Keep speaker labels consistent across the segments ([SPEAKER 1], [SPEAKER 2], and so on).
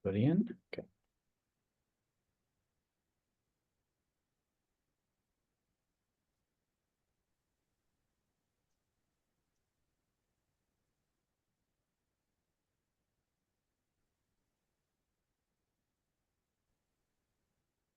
[SPEAKER 1] Put in. Okay.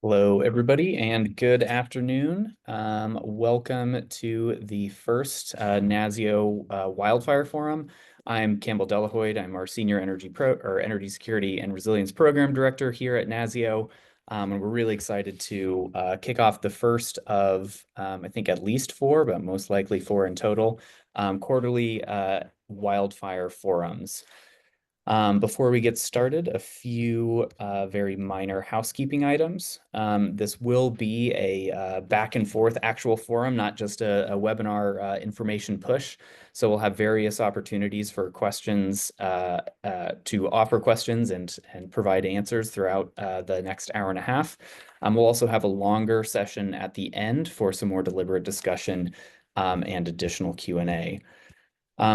[SPEAKER 1] Hello, everybody, and good afternoon. Welcome to the first NASEO Wildfire Forum. I'm Campbell Delahoyd. I'm our Senior Energy Security and Resilience Program Director here at NASEO. And we're really excited to kick off the first of, I think, at least four, but most likely four in total, quarterly wildfire forums. Before we get started, a few very minor housekeeping items. This will be a back and forth actual forum, not just a webinar information push. So we'll have various opportunities for questions to offer questions and provide answers throughout the next hour and a half. We'll also have a longer session at the end for some more deliberate discussion and additional Q&A.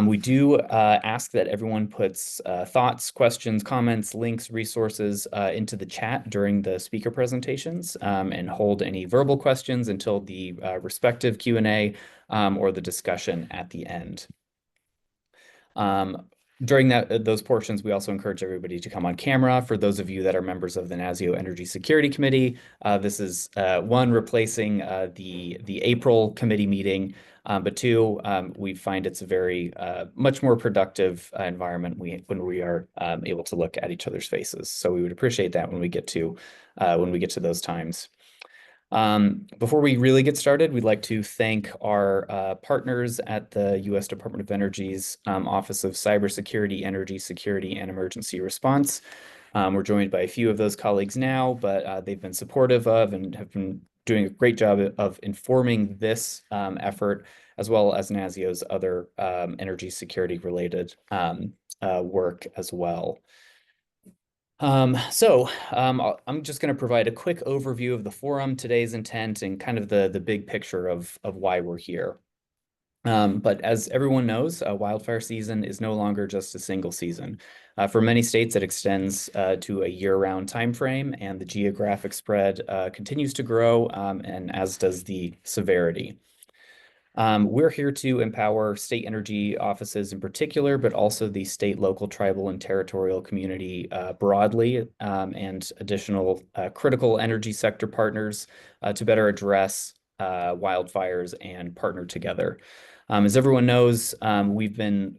[SPEAKER 1] We do ask that everyone puts thoughts, questions, comments, links, resources into the chat during the speaker presentations and hold any verbal questions until the respective Q&A or the discussion at the end. During those portions, we also encourage everybody to come on camera. For those of you that are members of the NASEO Energy Security Committee, this is one, replacing the April committee meeting, but two, we find it's a very much more productive environment when we are able to look at each other's faces. So we would appreciate that when we get to those times. Before we really get started, we'd like to thank our partners at the U.S. Department of Energy's Office of Cybersecurity, Energy Security, and Emergency Response. We're joined by a few of those colleagues now, but they've been supportive of and have been doing a great job of informing this effort, as well as NASEO's other energy security related work as well. I'm just going to provide a quick overview of the forum, today's intent, and kind of the big picture of why we're here. But as everyone knows, wildfire season is no longer just a single season. For many states, it extends to a year-round time frame, and the geographic spread continues to grow, and as does the severity. We're here to empower state energy offices in particular, but also the state, local, tribal, and territorial community broadly, and additional critical energy sector partners to better address wildfires and partner together. As everyone knows, we've been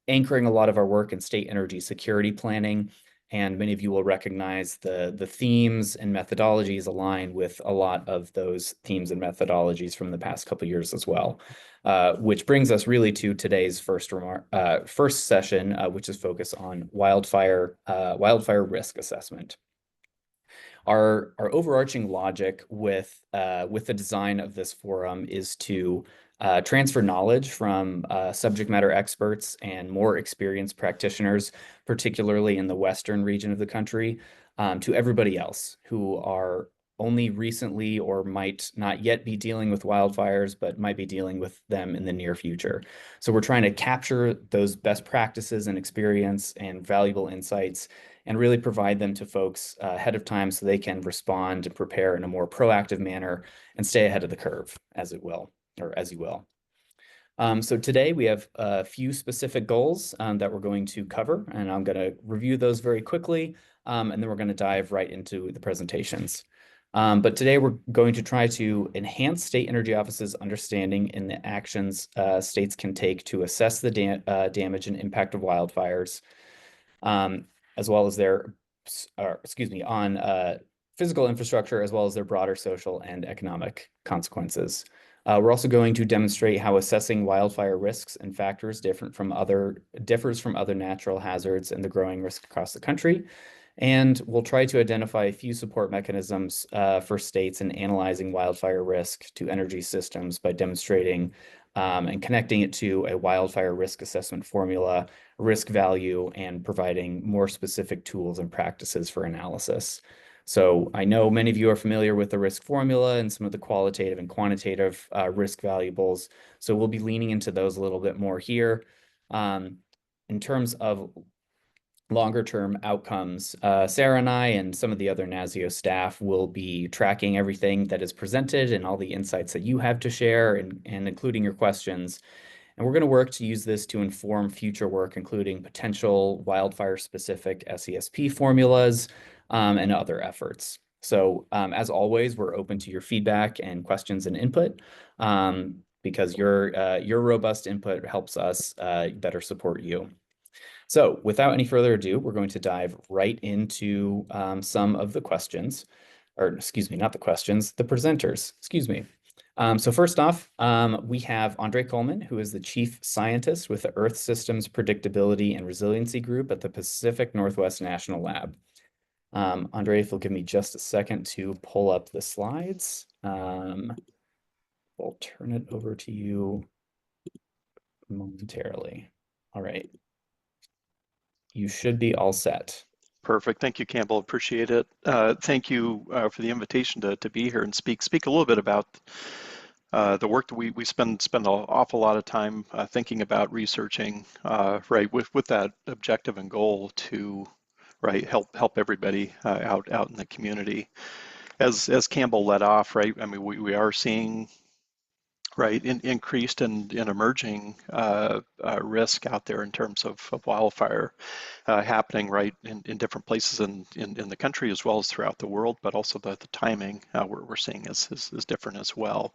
[SPEAKER 1] anchoring a lot of our work in state energy security planning, and many of you will recognize the themes and methodologies align with a lot of those themes and methodologies from the past couple of years as well. Which brings us really to today's first session, which is focused on wildfire risk assessment. Our overarching logic with the design of this forum is to transfer knowledge from subject matter experts and more experienced practitioners, particularly in the western region of the country, to everybody else who are only recently or might not yet be dealing with wildfires, but might be dealing with them in the near future. So we're trying to capture those best practices and experience and valuable insights and really provide them to folks ahead of time so they can respond and prepare in a more proactive manner and stay ahead of the curve, as you will. So today we have a few specific goals that we're going to cover, and I'm going to review those very quickly, and then we're going to dive right into the presentations. But today we're going to try to enhance state energy offices' understanding in the actions states can take to assess the damage and impact of wildfires, as well as their, on physical infrastructure, as well as their broader social and economic consequences. We're also going to demonstrate how assessing wildfire risks and factors differs from other natural hazards and the growing risk across the country. And we'll try to identify a few support mechanisms for states in analyzing wildfire risk to energy systems by demonstrating and connecting it to a wildfire risk assessment formula, risk value, and providing more specific tools and practices for analysis. So I know many of you are familiar with the risk formula and some of the qualitative and quantitative risk variables. So we'll be leaning into those a little bit more here. In terms of longer term outcomes. Sarah and I and some of the other NASEO staff will be tracking everything that is presented and all the insights that you have to share and including your questions. And we're going to work to use this to inform future work, including potential wildfire-specific SESP formulas and other efforts. So as always, we're open to your feedback and questions and input because your robust input helps us better support you. So without any further ado, we're going to dive right into some of the questions, or excuse me, not the questions, the presenters, excuse me. So first off, we have Andre Coleman, who is the Chief Scientist with the Earth Systems Predictability and Resiliency Group at the Pacific Northwest National Lab. Andre, if you'll give me just a second to pull up the slides, we'll turn it over to you momentarily. All right. You should be all set.
[SPEAKER 2] Perfect. Thank you, Campbell. Appreciate it. Thank you for the invitation to be here and speak a little bit about the work that we spend an awful lot of time thinking about researching, right, with that objective and goal to help everybody out in the community. As Campbell led off, right, I mean we are seeing increased and emerging risk out there in terms of wildfire happening in different places in the country as well as throughout the world, but also the timing we're seeing is different as well.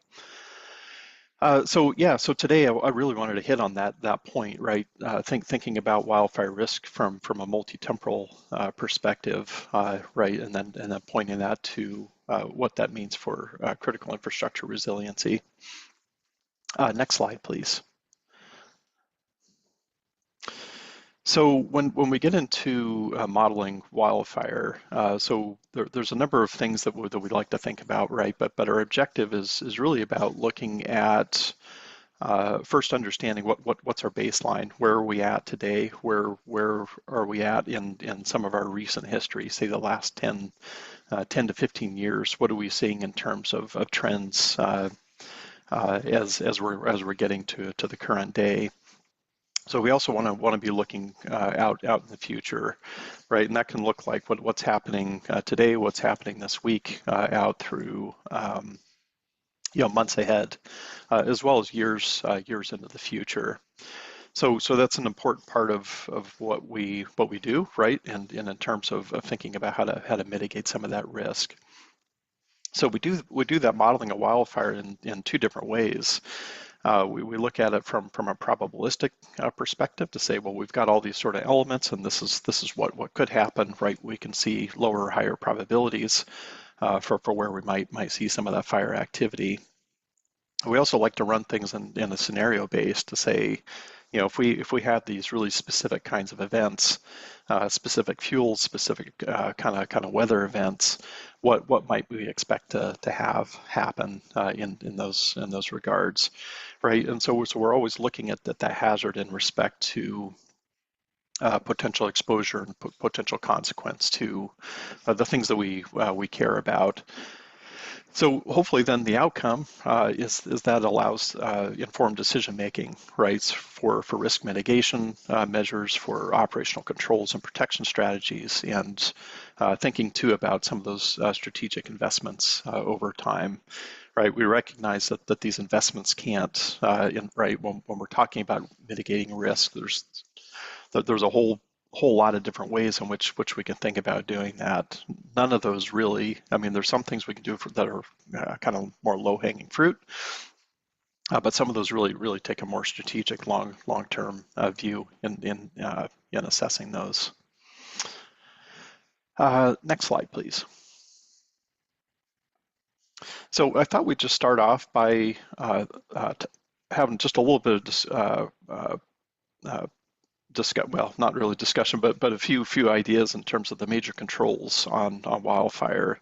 [SPEAKER 2] So today I really wanted to hit on that point, right? Thinking about wildfire risk from a multi-temporal perspective, right, and then pointing that to what that means for critical infrastructure resiliency. Next slide, please. So when we get into modeling wildfire, so there's a number of things that we'd like to think about, right? But our objective is really about looking at first understanding what's our baseline, where are we at today, where are we at in some of our recent history, say the last 10 to 15 years, what are we seeing in terms of trends as we're getting to the current day. So we also want to be looking out in the future, right? And that can look like what's happening today, what's happening this week, out through months ahead, as well as years into the future. So that's an important part of what we do, right? And in terms of thinking about how to mitigate some of that risk. So we do that modeling of wildfire in two different ways. We look at it from a probabilistic perspective to say, well, we've got all these sort of elements, and this is what could happen, right? We can see lower or higher probabilities for where we might see some of that fire activity. We also like to run things in a scenario base to say, if we have these really specific kinds of events, specific fuels, specific kind of weather events, what might we expect to have happen in those regards, right? And so we're always looking at that hazard in respect to potential exposure and potential consequence to the things that we care about. So hopefully then the outcome is that allows informed decision making, right, for risk mitigation measures, for operational controls and protection strategies, and thinking too about some of those strategic investments over time. Right, we recognize that these investments can't, right, when we're talking about mitigating risk, there's a whole lot of different ways in which we can think about doing that. None of those really, I mean, there's some things we can do that are kind of more low-hanging fruit, but some of those really take a more strategic, long-term view in assessing those. Next slide, please. So I thought we'd just start off by having just a little bit of well, not really discussion, but a few ideas in terms of the major controls on wildfire.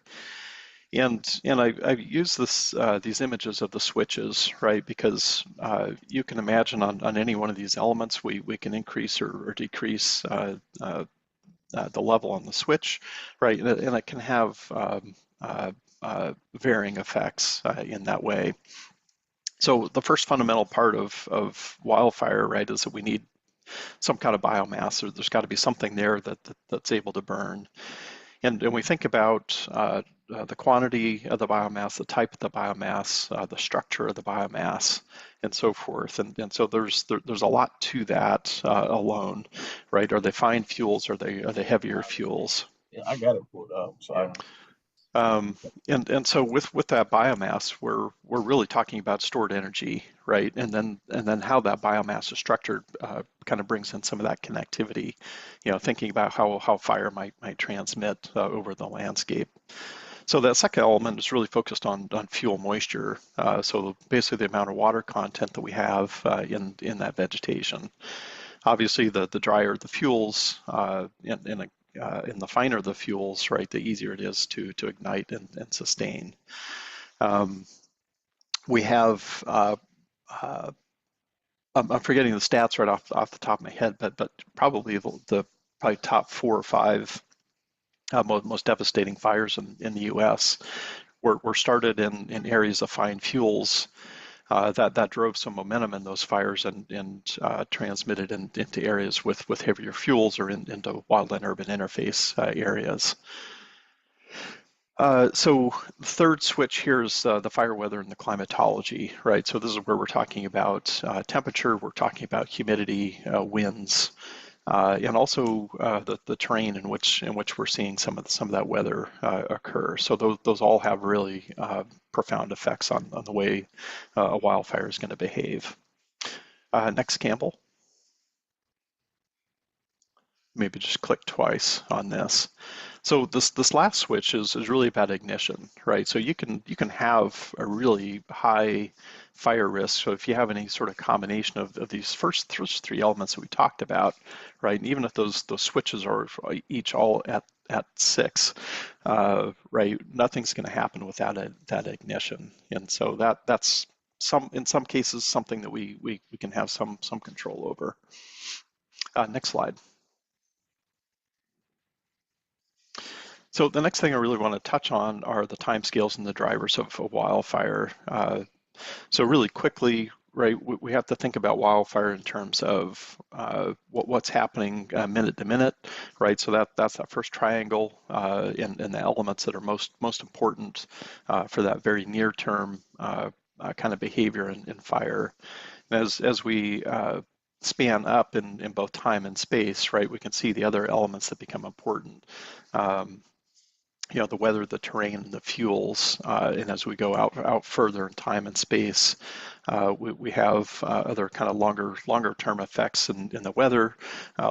[SPEAKER 2] And I've used these images of the switches, right? Because you can imagine on any one of these elements, we can increase or decrease the level on the switch, right? And it can have varying effects in that way. So the first fundamental part of wildfire, right, is that we need some kind of biomass, or there's got to be something there that's able to burn. And we think about the quantity of the biomass, the type of the biomass, the structure of the biomass, and so forth. And so there's a lot to that alone, right? Are they fine fuels? Are they heavier fuels?
[SPEAKER 3] Yeah, I got it pulled up. So
[SPEAKER 2] Um, and so with that biomass, we're really talking about stored energy, right? And then how that biomass is structured kind of brings in some of that connectivity, thinking about how fire might transmit over the landscape. So that second element is really focused on fuel moisture. So basically the amount of water content that we have in that vegetation. Obviously, the drier the fuels, and the finer the fuels, right, the easier it is to ignite and sustain. Um, we have, I'm forgetting the stats right off the top of my head, but probably the probably top 4 or 5 most devastating fires in the U.S. were started in areas of fine fuels. That drove some momentum in those fires and transmitted into areas with heavier fuels or into wildland-urban interface areas. So the third switch here is the fire weather and the climatology, right? So this is where we're talking about temperature, we're talking about humidity, winds, and also the terrain in which we're seeing some of that weather occur. So those all have really profound effects on the way a wildfire is going to behave. Next, Campbell. Maybe just click twice on this. So this last switch is really about ignition, right? So you can have a really high fire risk. So if you have any sort of combination of these first 3 elements that we talked about, right? And even if those switches are each all at 6, right? Nothing's going to happen without that ignition. And so that's in some cases something that we can have some control over. Next slide. So the next thing I really want to touch on are the timescales and the drivers of a wildfire. So really quickly, right, we have to think about wildfire in terms of what's happening minute to minute, right? So that's that first triangle and the elements that are most important for that very near term kind of behavior in fire. As we span up in both time and space, right, we can see the other elements that become important. The weather, the terrain, and the fuels. And as we go out further in time and space, we have other kind of longer term effects in the weather,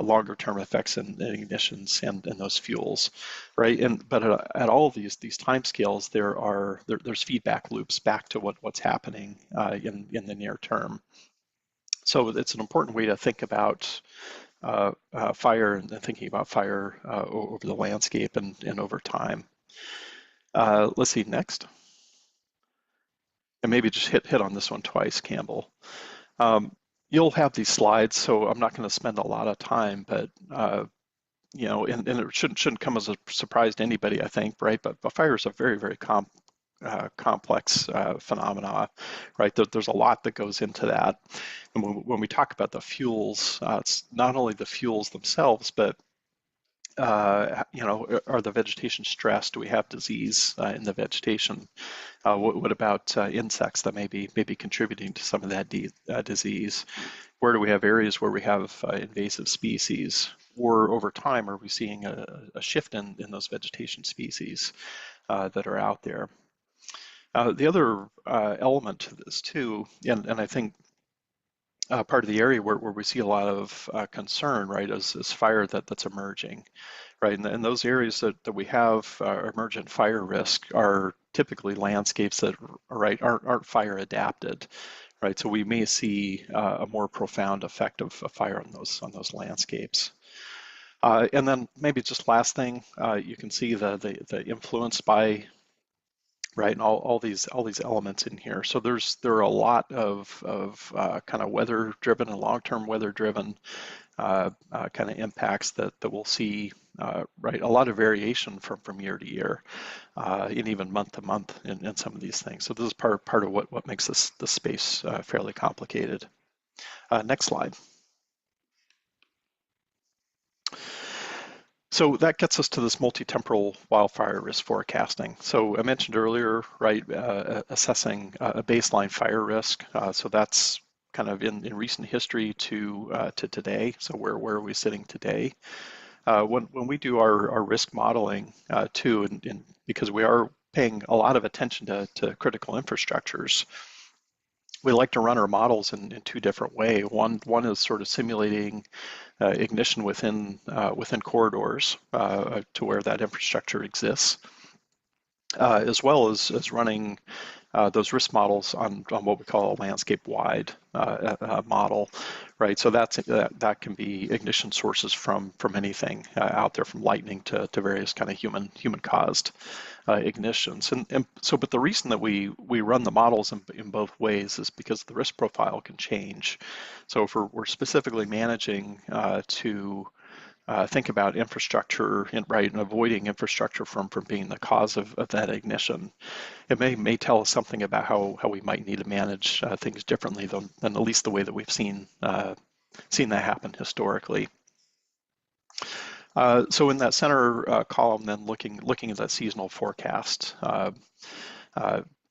[SPEAKER 2] longer term effects in ignitions and those fuels, right? But at all of these timescales, there's feedback loops back to what's happening in the near term. So it's an important way to think about fire and thinking about fire over the landscape and over time. Let's see, next. And maybe just hit on this one twice, Campbell. You'll have these slides, so I'm not going to spend a lot of time, but and it shouldn't come as a surprise to anybody, I think, right? But fire is a very complex phenomena, right? There's a lot that goes into that. And when we talk about the fuels, it's not only the fuels themselves, but are the vegetation stressed? Do we have disease in the vegetation? What about insects that may be contributing to some of that disease? Where do we have areas where we have invasive species? Or over time, are we seeing a shift in those vegetation species that are out there? The other element to this too, and I think part of the area where we see a lot of concern, right, is fire that's emerging, right? And those areas that we have emergent fire risk are typically landscapes that, right, aren't fire adapted, right? So we may see a more profound effect of fire on those landscapes. And then maybe just last thing, you can see the influence by, right, and all these elements in here. So there are a lot of kind of weather driven and long-term weather driven kind of impacts that we'll see, right, a lot of variation from year to year and even month to month in some of these things. So this is part of what makes this space fairly complicated. Next slide. So that gets us to this multi-temporal wildfire risk forecasting. So I mentioned earlier, right, assessing a baseline fire risk. So that's kind of in recent history to today. So where are we sitting today? When we do our risk modeling too, and because we are paying a lot of attention to critical infrastructures, we like to run our models in two different ways. One is sort of simulating ignition within corridors to where that infrastructure exists, as well as running those risk models on what we call a landscape-wide model, right? So that can be ignition sources from anything out there, from lightning to various kind of human-caused ignitions. And so, but the reason that we run the models in both ways is because the risk profile can change. So if we're specifically managing to think about infrastructure, right, and avoiding infrastructure from being the cause of that ignition, it may tell us something about how we might need to manage things differently than at least the way that we've seen that happen historically. So in that center column, then looking at that seasonal forecast.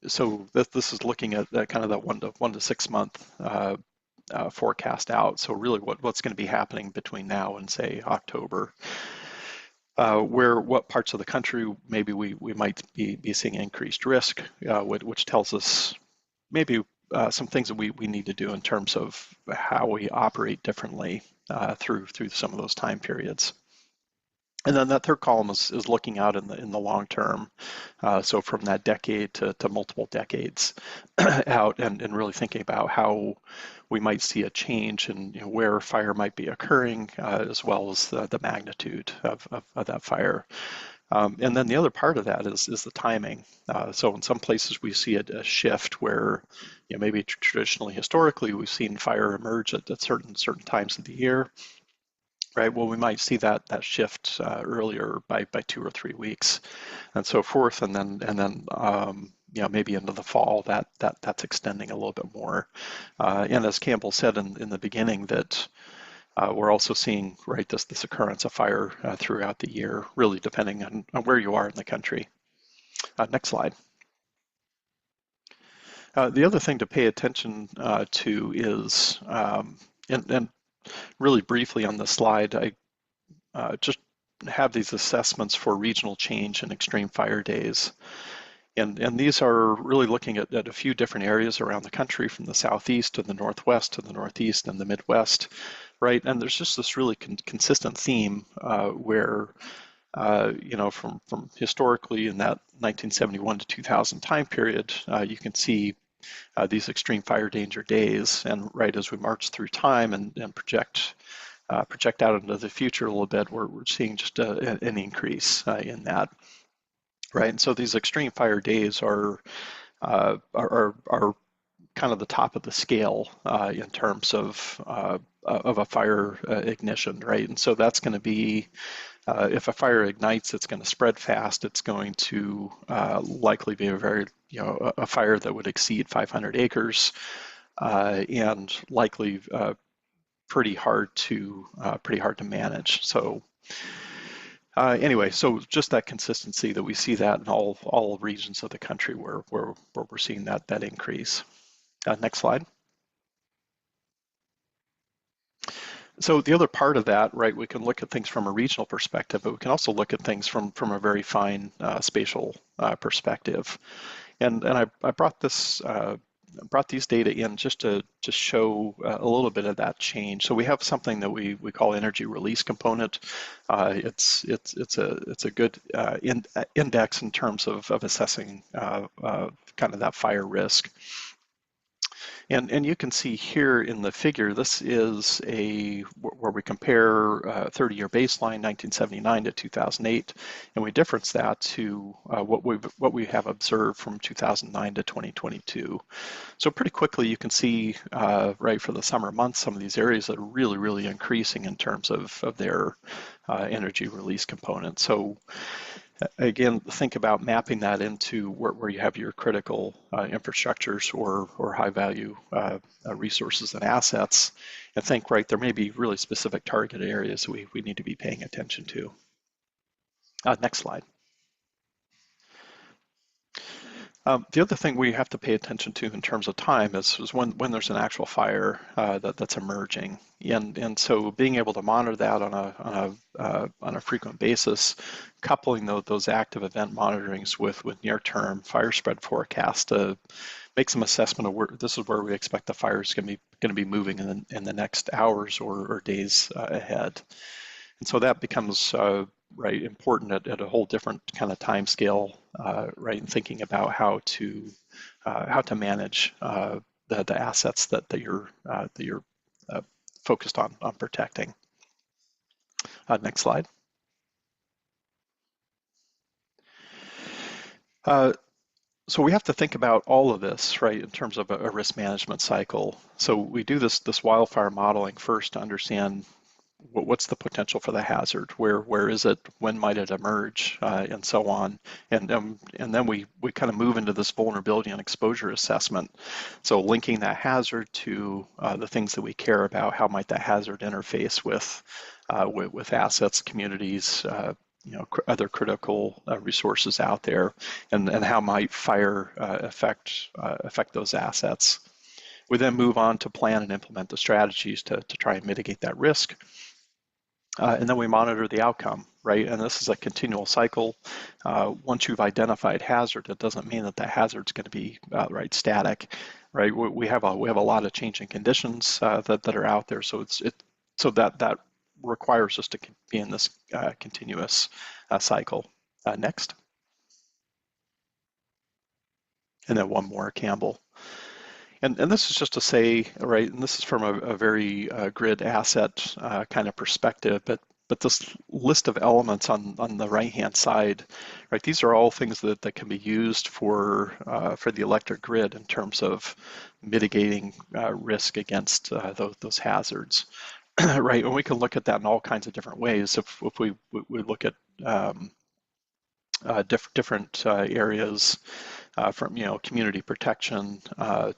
[SPEAKER 2] So this is looking at kind of that 1 to 6 month forecast out. So really what's going to be happening between now and say October. What parts of the country maybe we might be seeing increased risk, which tells us maybe some things that we need to do in terms of how we operate differently through some of those time periods. And then that third column is looking out in the long term, so from that decade to multiple decades out, and really thinking about how we might see a change in where fire might be occurring, as well as the magnitude of that fire. And then the other part of that is the timing. So in some places we see a shift where maybe traditionally, historically, we've seen fire emerge at certain times of the year. Right. Well, we might see that shift earlier by 2 or 3 weeks, and so forth, and then maybe into the fall that's extending a little bit more. And as Campbell said in the beginning, that we're also seeing this occurrence of fire throughout the year, really depending on where you are in the country. Next slide. The other thing to pay attention to is, and really briefly on the slide, I just have these assessments for regional change and extreme fire days. And these are really looking at a few different areas around the country, from the southeast to the northwest to the northeast and the midwest, right? And there's just this really consistent theme where, from historically in that 1971 to 2000 time period, you can see these extreme fire danger days. And right as we march through time and project out into the future a little bit, we're seeing just an increase in that, right? And so these extreme fire days are kind of the top of the scale in terms of a fire ignition, right? And so that's going to be, if a fire ignites, it's going to spread fast. It's going to likely be a fire that would exceed 500 acres and likely pretty hard to manage. So anyway, so just that consistency that we see that in all regions of the country where we're seeing that increase. Next slide. So the other part of that, right, we can look at things from a regional perspective, but we can also look at things from a very fine spatial perspective. And I brought these data in just to show a little bit of that change. So we have something that we call energy release component. It's a good index in terms of assessing kind of that fire risk. And you can see here in the figure, this is where we compare 30-year baseline 1979 to 2008, and we difference that to what we have observed from 2009 to 2022. So pretty quickly you can see right for the summer months, some of these areas that are really increasing in terms of their energy release component. So again, think about mapping that into where you have your critical infrastructures or high value resources and assets, and think, right, there may be really specific target areas we need to be paying attention to. Next slide. The other thing we have to pay attention to in terms of time is when there's an actual fire that's emerging, and so being able to monitor that on a frequent basis, coupling those active event monitorings with near-term fire spread forecasts to make some assessment of where this is where we expect the fire is going to be moving in the next hours or days ahead. And so that becomes right important at a whole different kind of time scale, right? And thinking about how to manage the assets that you're focused on protecting. Next slide. So we have to think about all of this, right, in terms of a risk management cycle. So we do this wildfire modeling first to understand what's the potential for the hazard, where is it, when might it emerge, and so on, and then we kind of move into this vulnerability and exposure assessment. So linking that hazard to the things that we care about, how might that hazard interface with assets, communities, other critical resources out there, and how might fire affect those assets. We then move on to plan and implement the strategies to try and mitigate that risk. And then we monitor the outcome, right? And this is a continual cycle. Once you've identified hazard, it doesn't mean that that hazard's going to be right static, right? We have a lot of changing conditions that are out there, so so that requires us to be in this continuous cycle. Next, and then one more, Campbell. And this is just to say, right, and this is from a very grid asset kind of perspective, but this list of elements on the right-hand side, right, these are all things that can be used for the electric grid in terms of mitigating risk against those hazards, right? And we can look at that in all kinds of different ways. If we look at different areas, from community protection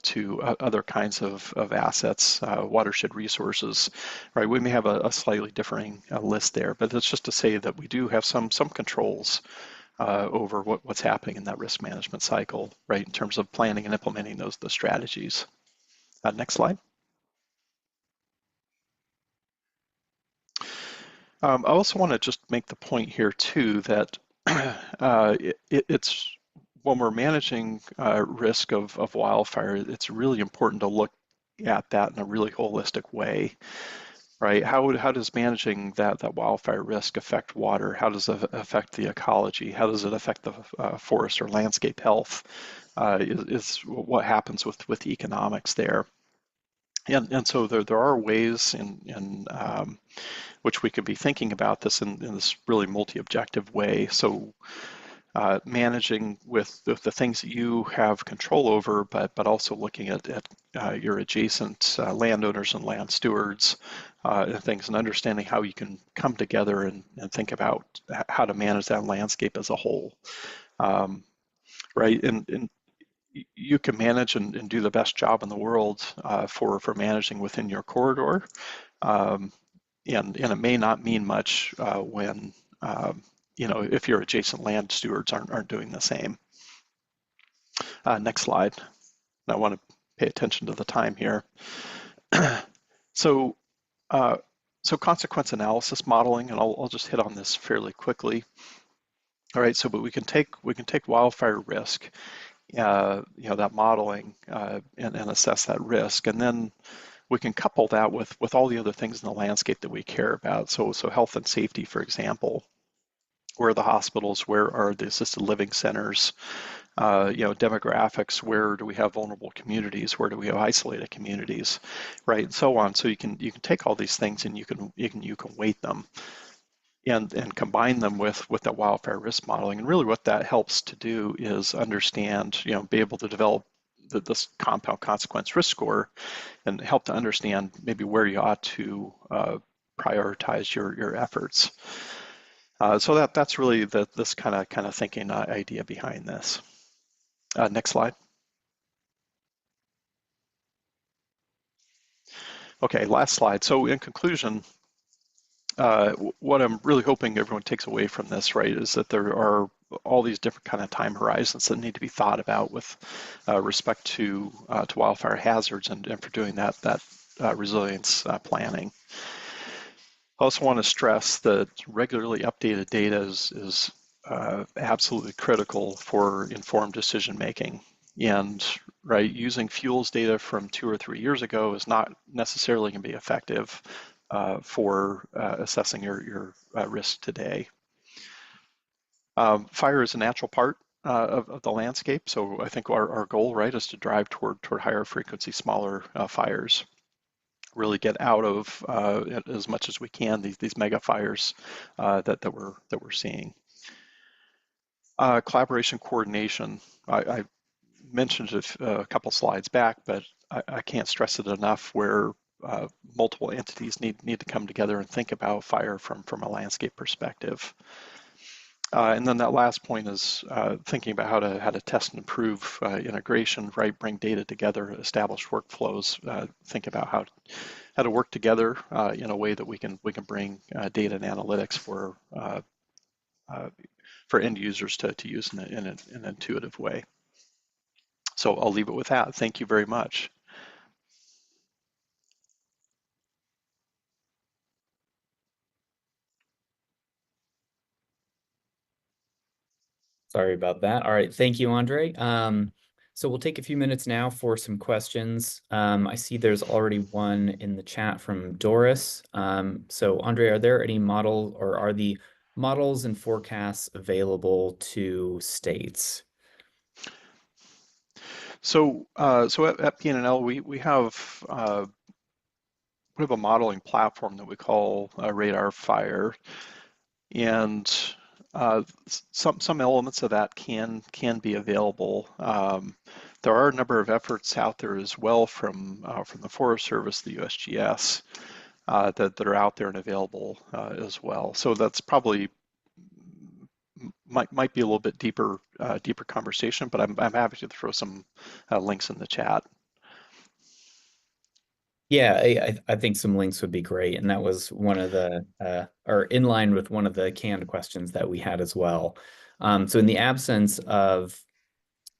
[SPEAKER 2] to other kinds of assets, watershed resources, right? We may have a slightly differing list there, but it's just to say that we do have some controls over what's happening in that risk management cycle, right? In terms of planning and implementing the strategies. Next slide. I also want to just make the point here too that it's when we're managing risk of wildfire, it's really important to look at that in a really holistic way, right? How does managing that wildfire risk affect water? How does it affect the ecology? How does it affect the forest or landscape health? Is what happens with economics there. And so there are ways in which we could be thinking about this in this really multi-objective way. So managing with the things that you have control over, but also looking at your adjacent landowners and land stewards and things, and understanding how you can come together and think about how to manage that landscape as a whole, right? And you can manage and do the best job in the world for managing within your corridor, and it may not mean much when if your adjacent land stewards aren't doing the same. Next slide. I want to pay attention to the time here. So consequence analysis modeling, and I'll just hit on this fairly quickly. All right, but we can take wildfire risk, that modeling, and assess that risk, and then we can couple that with all the other things in the landscape that we care about. So health and safety, for example. Where are the hospitals? Where are the assisted living centers? Demographics. Where do we have vulnerable communities? Where do we have isolated communities? Right, and so on. So you can take all these things and you can weight them and combine them with that wildfire risk modeling. And really, what that helps to do is understand, be able to develop this compound consequence risk score and help to understand maybe where you ought to prioritize your efforts. So that's really this kind of thinking idea behind this. Next slide. Okay, last slide. So in conclusion, what I'm really hoping everyone takes away from this, right, is that there are all these different kind of time horizons that need to be thought about with respect to wildfire hazards and for doing that resilience planning. I also want to stress that regularly updated data is absolutely critical for informed decision making. And right, using fuels data from 2 or 3 years ago is not necessarily going to be effective for assessing your risk today. Fire is a natural part of the landscape, so I think our goal, right, is to drive toward higher frequency, smaller fires. Really get out of as much as we can these mega fires that we're seeing. Collaboration coordination. I mentioned it a couple slides back, but I can't stress it enough. Where multiple entities need to come together and think about fire from a landscape perspective. And then that last point is thinking about how to test and improve integration, right? Bring data together, establish workflows, think about how to work together in a way that we can bring data and analytics for end users to use in an intuitive way. So I'll leave it with that. Thank you very much.
[SPEAKER 1] Sorry about that. All right, thank you, Andre. So we'll take a few minutes now for some questions. I see there's already one in the chat from Doris. So Andre, are there any are the models and forecasts available to states?
[SPEAKER 2] So at PNNL, we have a modeling platform that we call Radar Fire, and some elements of that can be available. There are a number of efforts out there as well from the Forest Service, the USGS, that are out there and available as well. So that's probably might be a little bit deeper conversation, but I'm happy to throw some links in the chat.
[SPEAKER 1] Yeah, I think some links would be great. And that was one of the, or in line with one of the canned questions that we had as well. So in the absence of,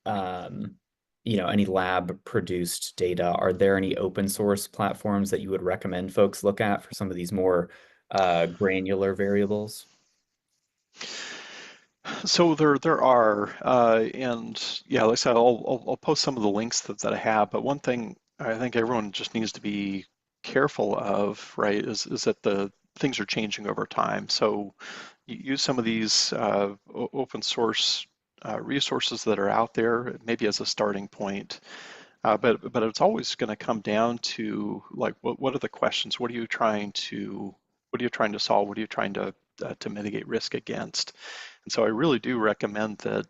[SPEAKER 1] any lab produced data, are there any open source platforms that you would recommend folks look at for some of these more granular variables?
[SPEAKER 2] So there are, and yeah, like I said, I'll post some of the links that I have. But one thing I think everyone just needs to be careful of, right, is that the things are changing over time. So you use some of these open source resources that are out there, maybe as a starting point. But it's always going to come down to like what are the questions? What are you trying to solve? What are you trying to mitigate risk against? And so I really do recommend that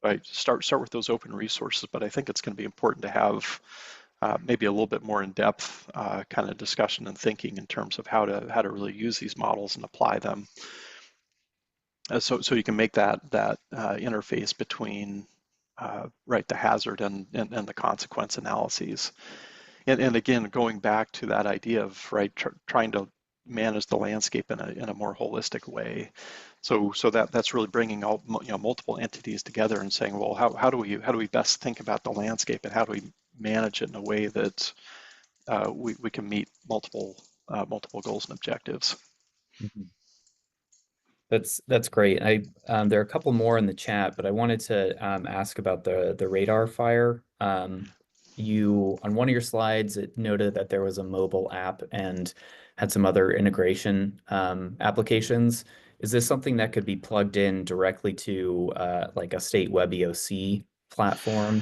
[SPEAKER 2] I start with those open resources. But I think it's going to be important to have maybe a little bit more in-depth kind of discussion and thinking in terms of how to really use these models and apply them. So you can make that interface between right, the hazard and the consequence analyses. And again, going back to that idea of right, trying to manage the landscape in a more holistic way. So that's really bringing all multiple entities together and saying, well, how do we best think about the landscape and how do we manage it in a way that we can meet multiple goals and objectives.
[SPEAKER 1] Mm-hmm. That's great. There are a couple more in the chat, but I wanted to ask about the radar fire. You on one of your slides, it noted that there was a mobile app and had some other integration applications. Is this something that could be plugged in directly to like a state web EOC platform?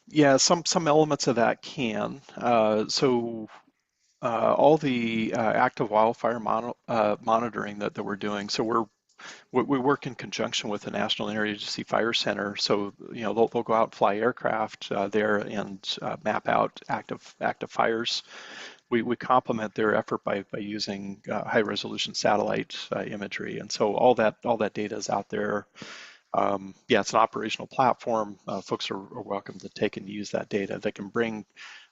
[SPEAKER 2] Yeah, some elements of that can. All the active wildfire monitoring that we're doing. So we work in conjunction with the National Interagency Fire Center. So they'll go out and fly aircraft there and map out active fires. We complement their effort by using high resolution satellite imagery, and so all that data is out there. Yeah, it's an operational platform. Folks are welcome to take and use that data. They can bring,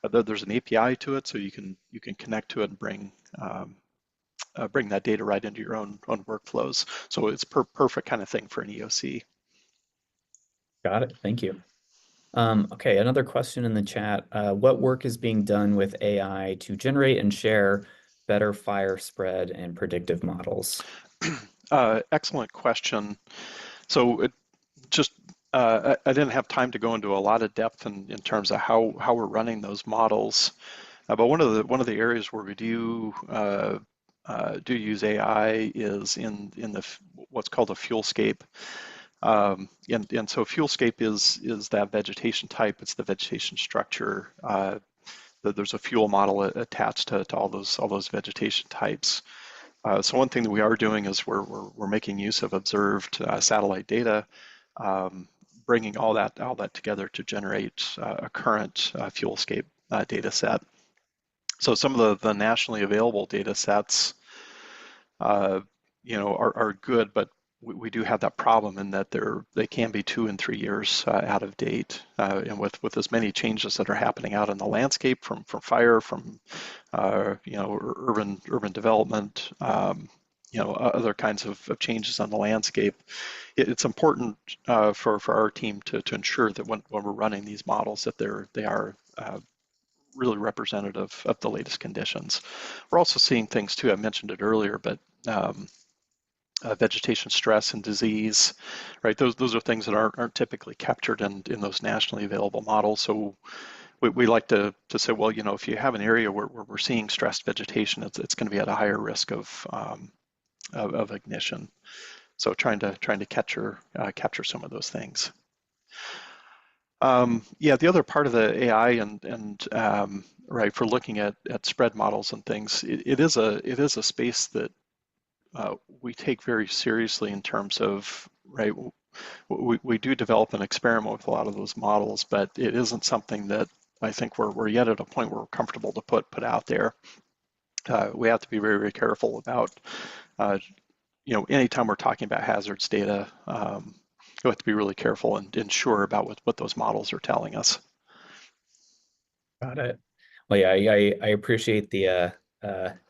[SPEAKER 2] there's an API to it, so you can connect to it and bring bring that data right into your own workflows. So it's perfect kind of thing for an EOC.
[SPEAKER 1] Got it. Thank you. Okay, another question in the chat. What work is being done with AI to generate and share better fire spread and predictive models?
[SPEAKER 2] Excellent question. So I didn't have time to go into a lot of depth in terms of how we're running those models. But one of the areas where we do use AI is in the what's called a fuelscape. And so fuelscape is that vegetation type. It's the vegetation structure. There's a fuel model attached to all those vegetation types. So one thing that we are doing is we're making use of observed satellite data, bringing all that together to generate a current fuelscape data set. So some of the nationally available data sets, are good, but we do have that problem in that they can be 2 and 3 years out of date, and with as many changes that are happening out in the landscape from fire, from urban development, other kinds of changes on the landscape. It's important for our team to ensure that when we're running these models that they are really representative of the latest conditions. We're also seeing things too, I mentioned it earlier, but vegetation stress and disease, right? Those are things that aren't typically captured in those nationally available models. So we like to say, well, if you have an area where we're seeing stressed vegetation, it's going to be at a higher risk of ignition. So trying to capture some of those things. The other part of the AI and right, for looking at spread models and things, it is a space that we take very seriously in terms of, right, we do develop and experiment with a lot of those models, but it isn't something that I think we're yet at a point where we're comfortable to put out there. We have to be very, very careful about, anytime we're talking about hazards data, we have to be really careful and sure about what those models are telling us.
[SPEAKER 1] Got it. Well, yeah, I appreciate the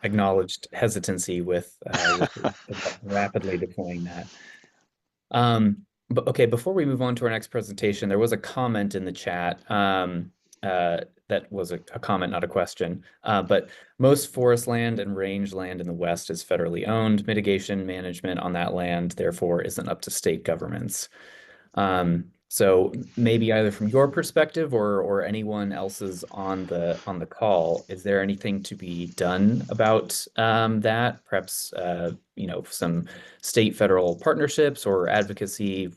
[SPEAKER 1] acknowledged hesitancy with rapidly deploying that. But okay, before we move on to our next presentation, there was a comment in the chat. That was a comment, not a question. But most forest land and range land in the West is federally owned. Mitigation management on that land, therefore, isn't up to state governments. So maybe either from your perspective or anyone else's on the call, is there anything to be done about that? Perhaps some state federal partnerships or advocacy,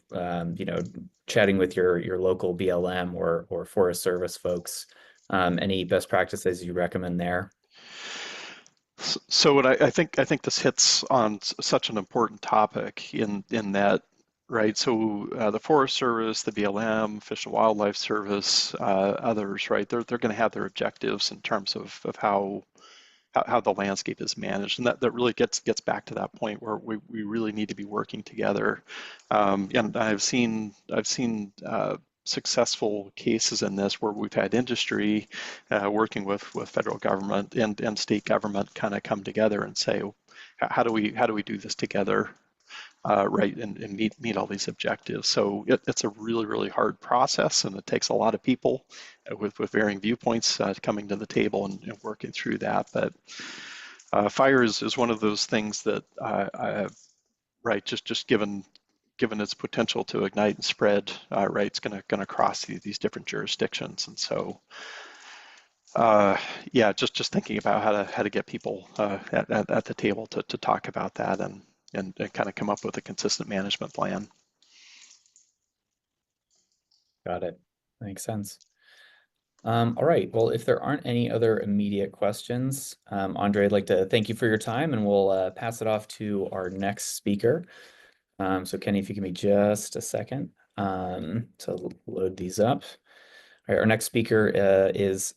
[SPEAKER 1] chatting with your local BLM or Forest Service folks. Any best practices you recommend there?
[SPEAKER 2] So what I think this hits on such an important topic in that, right? So the Forest Service, the BLM, Fish and Wildlife Service, others, right? They're going to have their objectives in terms of how the landscape is managed, and that really gets back to that point where we really need to be working together. And I've seen successful cases in this where we've had industry working with federal government and state government kind of come together and say, how do we do this together? Right, and meet all these objectives. So it's a really, really hard process, and it takes a lot of people with varying viewpoints coming to the table and working through that. But fire is one of those things that, right, just given its potential to ignite and spread, right, it's going to cross these different jurisdictions, and so. Just thinking about how to get people at the table to talk about that and kind of come up with a consistent management plan.
[SPEAKER 1] Got it. Makes sense. All right. Well, if there aren't any other immediate questions, Andre, I'd like to thank you for your time, and we'll pass it off to our next speaker. So Kenny, if you give me just a second to load these up. All right, our next speaker is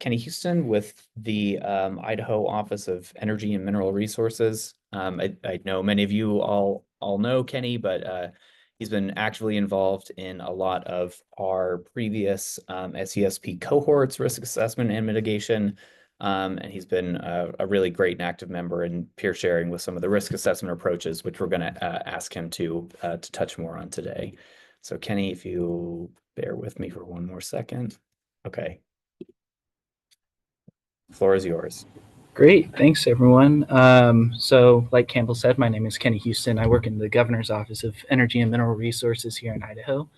[SPEAKER 1] Kenny Houston with the Idaho Office of Energy and Mineral Resources. I know many of you all know Kenny, but he's been actively involved in a lot of our previous SESP cohorts, risk assessment and mitigation, and he's been a really great and active member in peer sharing with some of the risk assessment approaches, which we're going to ask him to touch more on today. So Kenny, if you bear with me for one more second. Okay. Floor is yours.
[SPEAKER 4] Great. Thanks, everyone. So like Campbell said, my name is Kenny Houston. I work in the Governor's Office of Energy and Mineral Resources here in Idaho.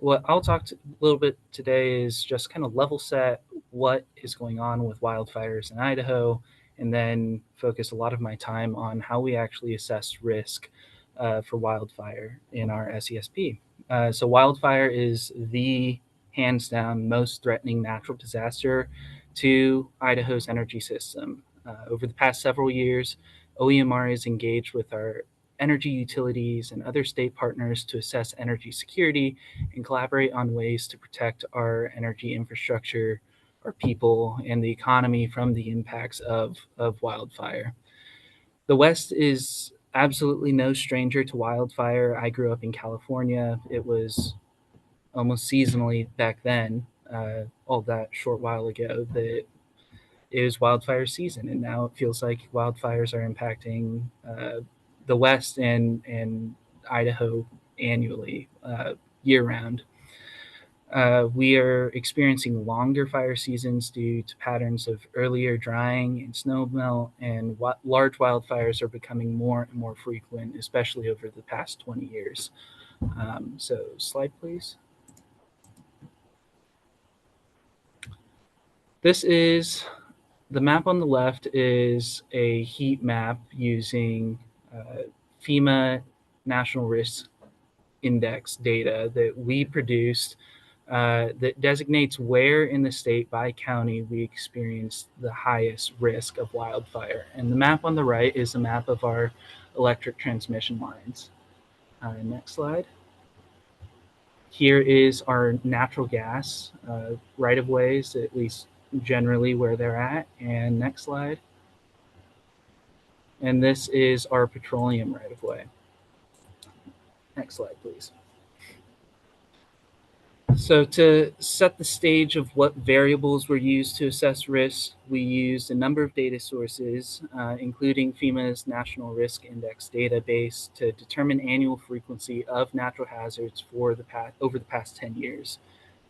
[SPEAKER 4] What I'll talk a little bit today is just kind of level set what is going on with wildfires in Idaho, and then focus a lot of my time on how we actually assess risk for wildfire in our SESP. So wildfire is the hands down most threatening natural disaster to Idaho's energy system. Over the past several years, OEMR is engaged with our energy utilities and other state partners to assess energy security and collaborate on ways to protect our energy infrastructure, our people, and the economy from the impacts of wildfire. The West is absolutely no stranger to wildfire. I grew up in California. It was almost seasonally back then, all that short while ago, that it was wildfire season, and now it feels like wildfires are impacting the West and Idaho annually, year round. We are experiencing longer fire seasons due to patterns of earlier drying and snow melt, and large wildfires are becoming more and more frequent, especially over the past 20 years. So slide, please. This is the map on the left is a heat map using FEMA National Risk Index data that we produced that designates where in the state by county we experience the highest risk of wildfire. And the map on the right is a map of our electric transmission lines. Next slide. Here is our natural gas right-of-ways, at least generally where they're at. And next slide. And this is our petroleum right-of-way. Next slide, please. So to set the stage of what variables were used to assess risk, we used a number of data sources, including FEMA's National Risk Index database, to determine annual frequency of natural hazards for over the past 10 years.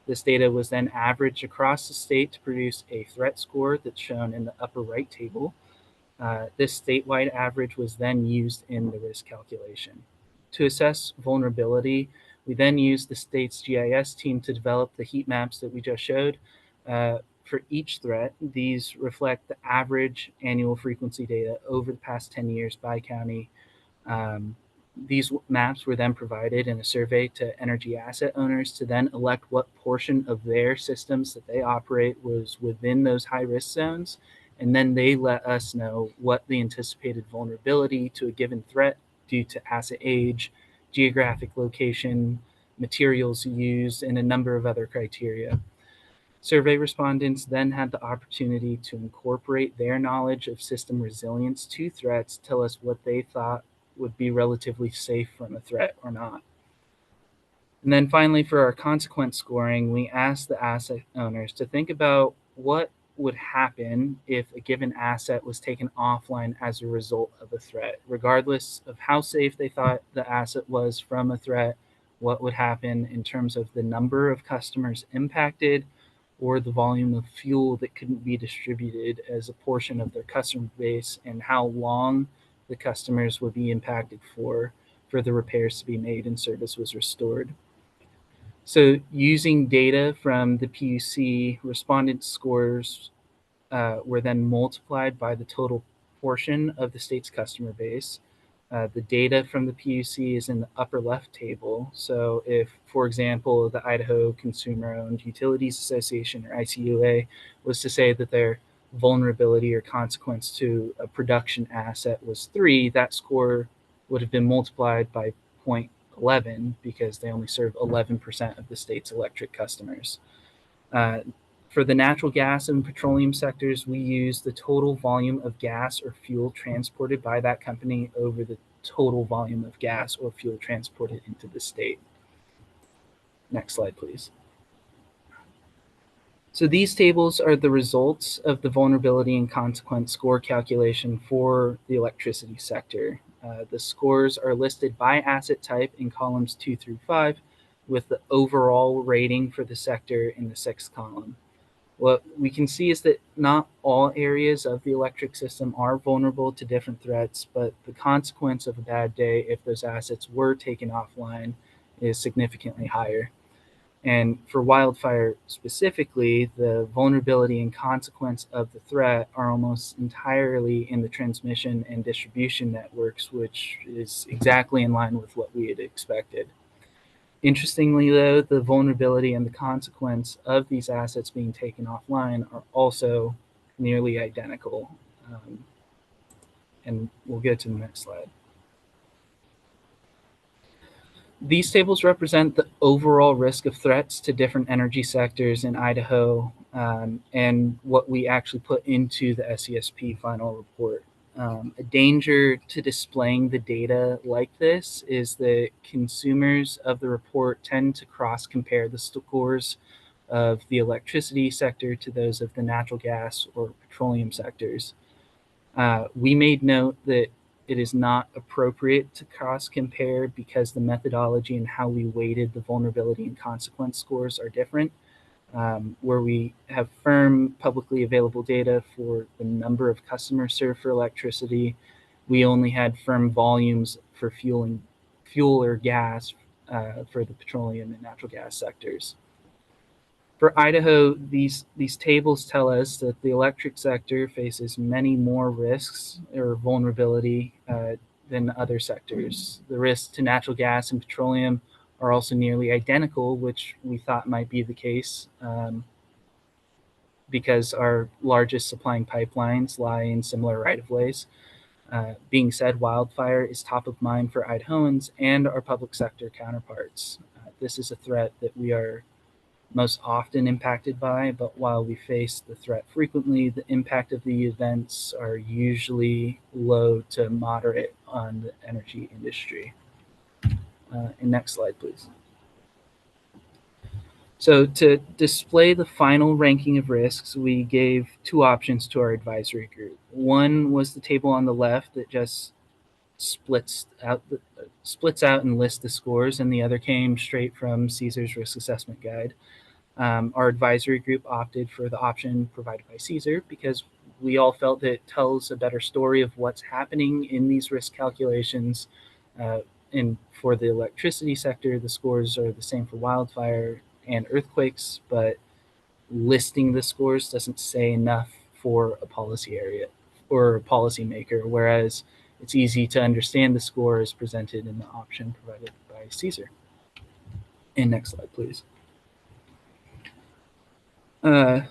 [SPEAKER 4] This data was then averaged across the state to produce a threat score that's shown in the upper right table. This statewide average was then used in the risk calculation. To assess vulnerability, we then used the state's GIS team to develop the heat maps that we just showed. For each threat, these reflect the average annual frequency data over the past 10 years by county. These maps were then provided in a survey to energy asset owners to then elect what portion of their systems that they operate was within those high-risk zones. And then they let us know what the anticipated vulnerability to a given threat due to asset age, geographic location, materials used, and a number of other criteria. Survey respondents then had the opportunity to incorporate their knowledge of system resilience to threats, tell us what they thought would be relatively safe from a threat or not. And then finally, for our consequence scoring, we asked the asset owners to think about what would happen if a given asset was taken offline as a result of a threat. Regardless of how safe they thought the asset was from a threat, what would happen in terms of the number of customers impacted or the volume of fuel that couldn't be distributed as a portion of their customer base, and how long the customers would be impacted for the repairs to be made and service was restored. So using data from the PUC, respondent scores were then multiplied by the total portion of the state's customer base. The data from the PUC is in the upper left table. So if, for example, the Idaho Consumer-Owned Utilities Association, or ICUA, was to say that their vulnerability or consequence to a production asset was 3, that score would have been multiplied by 0.11 because they only serve 11% of the state's electric customers. For the natural gas and petroleum sectors, we use the total volume of gas or fuel transported by that company over the total volume of gas or fuel transported into the state. Next slide, please. So these tables are the results of the vulnerability and consequence score calculation for the electricity sector. The scores are listed by asset type in columns 2 through 5, with the overall rating for the sector in the 6th column. What we can see is that not all areas of the electric system are vulnerable to different threats, but the consequence of a bad day if those assets were taken offline is significantly higher. And for wildfire specifically, the vulnerability and consequence of the threat are almost entirely in the transmission and distribution networks, which is exactly in line with what we had expected. Interestingly, though, the vulnerability and the consequence of these assets being taken offline are also nearly identical. And we'll get to the next slide. These tables represent the overall risk of threats to different energy sectors in Idaho and what we actually put into the SESP final report. A danger to displaying the data like this is that consumers of the report tend to cross-compare the scores of the electricity sector to those of the natural gas or petroleum sectors. We made note that it is not appropriate to cross-compare because the methodology and how we weighted the vulnerability and consequence scores are different. Where we have firm publicly available data for the number of customers served for electricity, we only had firm volumes for fuel or gas for the petroleum and natural gas sectors. For Idaho, these tables tell us that the electric sector faces many more risks or vulnerability than other sectors. The risks to natural gas and petroleum are also nearly identical, which we thought might be the case because our largest supplying pipelines lie in similar right-of-ways. Being said, wildfire is top of mind for Idahoans and our public sector counterparts. This is a threat that we are most often impacted by, but while we face the threat frequently, the impact of the events are usually low to moderate on the energy industry. And next slide, please. So to display the final ranking of risks, we gave two options to our advisory group. One was the table on the left that just splits out and lists the scores, and the other came straight from CESER's risk assessment guide. Our advisory group opted for the option provided by CESER because we all felt that it tells a better story of what's happening in these risk calculations. And for the electricity sector, the scores are the same for wildfire and earthquakes, but listing the scores doesn't say enough for a policy area or a policymaker, whereas it's easy to understand the score as presented in the option provided by CESER. And next slide, please.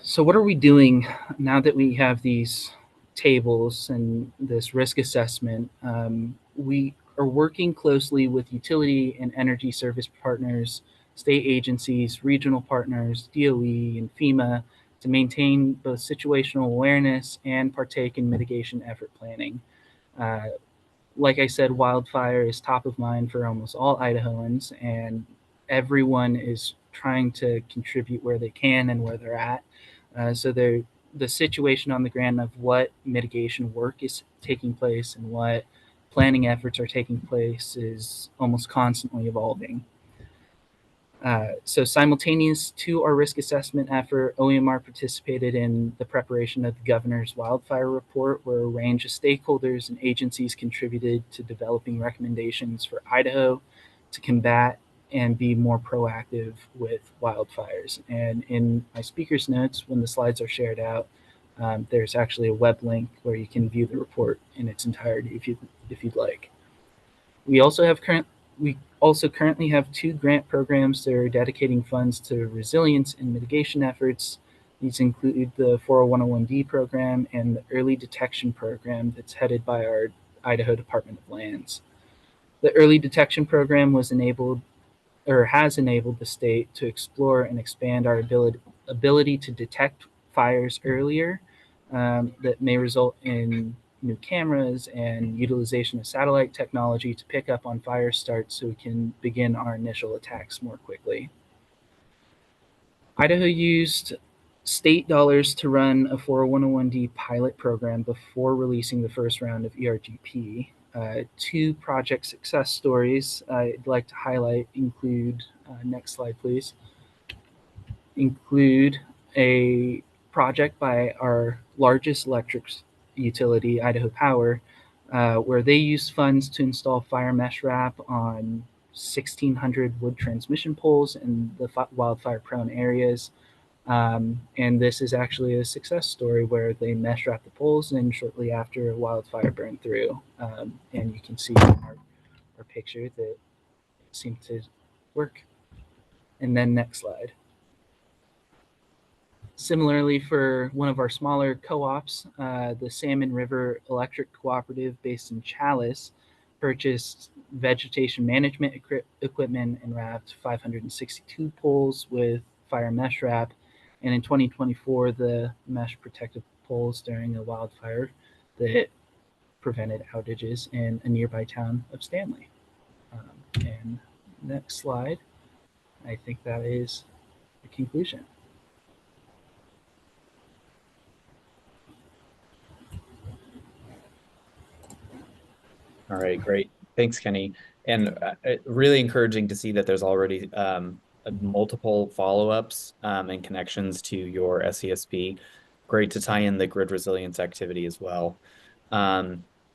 [SPEAKER 4] So what are we doing now that we have these tables and this risk assessment? We are working closely with utility and energy service partners, state agencies, regional partners, DOE, and FEMA to maintain both situational awareness and partake in mitigation effort planning. Like I said, wildfire is top of mind for almost all Idahoans, and everyone is trying to contribute where they can and where they're at. So the situation on the ground of what mitigation work is taking place and what planning efforts are taking place is almost constantly evolving. So simultaneous to our risk assessment effort, OEMR participated in the preparation of the governor's wildfire report, where a range of stakeholders and agencies contributed to developing recommendations for Idaho to combat and be more proactive with wildfires. And in my speaker's notes, when the slides are shared out, there's actually a web link where you can view the report in its entirety if you'd like. We also currently have 2 grant programs that are dedicating funds to resilience and mitigation efforts. These include the 40101D program and the early detection program that's headed by our Idaho Department of Lands. The early detection program has enabled the state to explore and expand our ability to detect fires earlier that may result in new cameras and utilization of satellite technology to pick up on fire starts so we can begin our initial attacks more quickly. Idaho used state dollars to run a 40101D pilot program before releasing the first round of ERGP. Two project success stories I'd like to highlight include, next slide please, include a project by our largest electric utility, Idaho Power, where they used funds to install fire mesh wrap on 1,600 wood transmission poles in the wildfire-prone areas. And this is actually a success story where they mesh wrap the poles, and shortly after, a wildfire burned through. And you can see in our picture that it seemed to work. And then next slide. Similarly, for one of our smaller co-ops, the Salmon River Electric Cooperative based in Chalice purchased vegetation management equipment and wrapped 562 poles with fire mesh wrap. And in 2024, the mesh protected poles during a wildfire that prevented outages in a nearby town of Stanley. And next slide, I think that is the conclusion.
[SPEAKER 1] All right, great. Thanks, Kenny. And really encouraging to see that there's already multiple follow-ups and connections to your SESP. Great to tie in the grid resilience activity as well.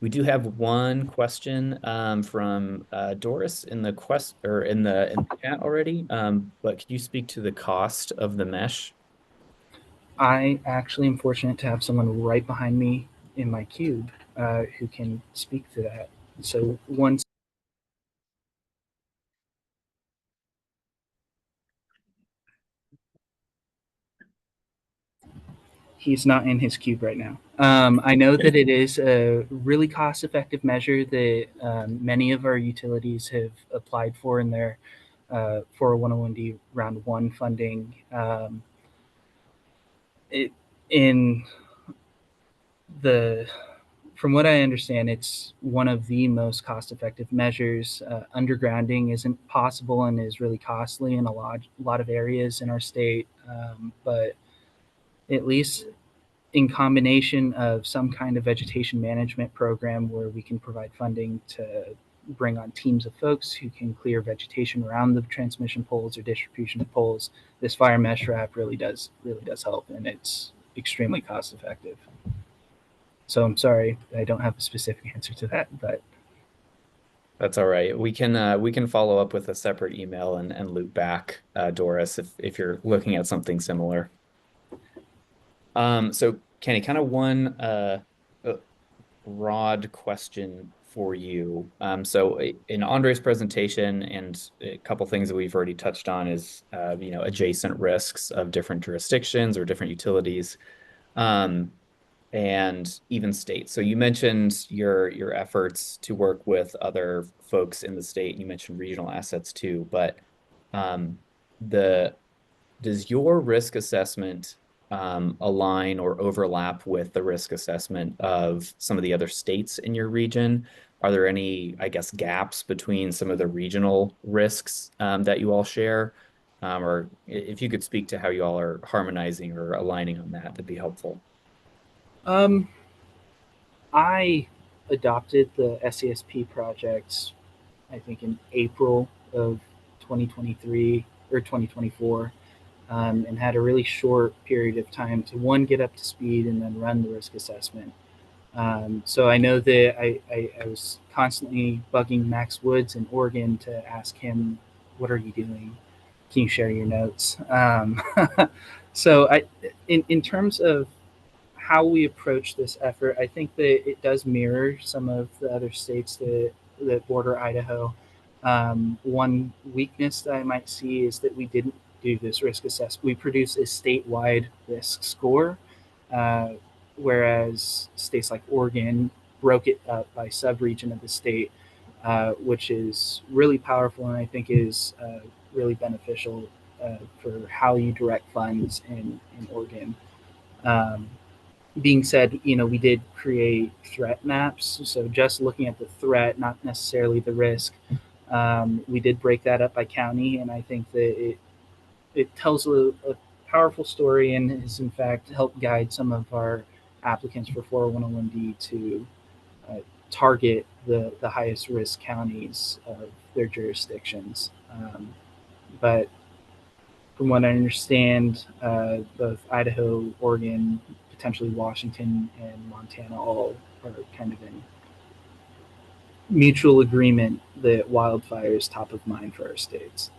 [SPEAKER 1] We do have one question from Doris in the in the chat already. But could you speak to the cost of the mesh?
[SPEAKER 4] I actually am fortunate to have someone right behind me in my cube who can speak to that. So once he's not in his cube right now. I know that it is a really cost-effective measure that many of our utilities have applied for in their 40101D round one funding. From what I understand, it's one of the most cost-effective measures. Undergrounding isn't possible and is really costly in a lot of areas in our state, but at least in combination of some kind of vegetation management program where we can provide funding to bring on teams of folks who can clear vegetation around the transmission poles or distribution poles, this fire mesh wrap really does help, and it's extremely cost-effective. So I'm sorry, I don't have a specific answer to that, but
[SPEAKER 1] that's all right. We can follow up with a separate email and loop back Doris if you're looking at something similar. So Kenny, kind of one broad question for you. So in Andre's presentation and a couple things that we've already touched on is adjacent risks of different jurisdictions or different utilities. And even states. So you mentioned your efforts to work with other folks in the state, and you mentioned regional assets too. But does your risk assessment align or overlap with the risk assessment of some of the other states in your region? Are there any, I guess, gaps between some of the regional risks that you all share? Or if you could speak to how you all are harmonizing or aligning on that, that'd be helpful.
[SPEAKER 4] I adopted the SESP project, I think in April of 2023 or 2024, and had a really short period of time to get up to speed and then run the risk assessment. So I know that I was constantly bugging Max Woods in Oregon to ask him, what are you doing? Can you share your notes? So in terms of how we approach this effort, I think that it does mirror some of the other states that border Idaho. One weakness that I might see is that we didn't do this risk assessment. We produced a statewide risk score, whereas states like Oregon broke it up by sub-region of the state, which is really powerful and I think is really beneficial for how you direct funds in Oregon. Being said, we did create threat maps. So just looking at the threat, not necessarily the risk. We did break that up by county, and I think that it tells powerful story and has in fact helped guide some of our applicants for 401D to target the highest risk counties of their jurisdictions. But from what I understand, both Idaho, Oregon, potentially Washington, and Montana all are kind of in mutual agreement that wildfire is top of mind for our states.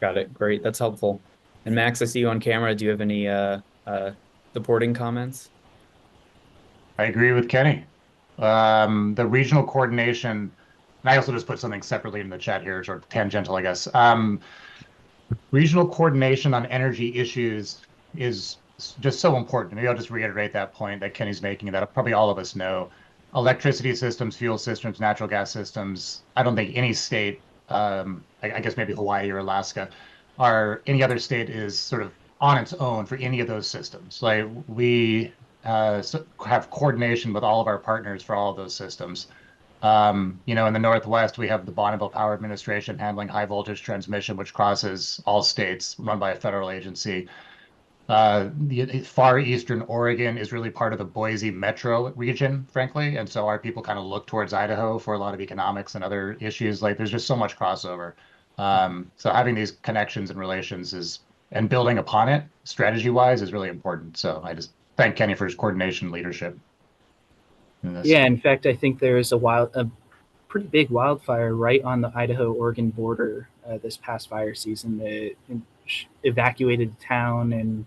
[SPEAKER 1] Got it. Great. That's helpful. And Max, I see you on camera. Do you have any supporting comments?
[SPEAKER 5] I agree with Kenny. The regional coordination, and I also just put something separately in the chat here, sort of tangential, I guess. Regional coordination on energy issues is just so important. Maybe I'll just reiterate that point that Kenny's making, that probably all of us know. Electricity systems, fuel systems, natural gas systems, I don't think any state, I guess maybe Hawaii or Alaska, or any other state is sort of on its own for any of those systems. Like we have coordination with all of our partners for all of those systems. You know, in the Northwest, we have the Bonneville Power Administration handling high voltage transmission, which crosses all states, run by a federal agency. The far eastern Oregon is really part of the Boise metro region, frankly. And so our people kind of look towards Idaho for a lot of economics and other issues. Like there's just so much crossover. So having these connections and relations and building upon it strategy-wise is really important. So I just thank Kenny for his coordination and leadership.
[SPEAKER 4] Yeah, in fact, I think there is a pretty big wildfire right on the Idaho-Oregon border this past fire season that evacuated the town and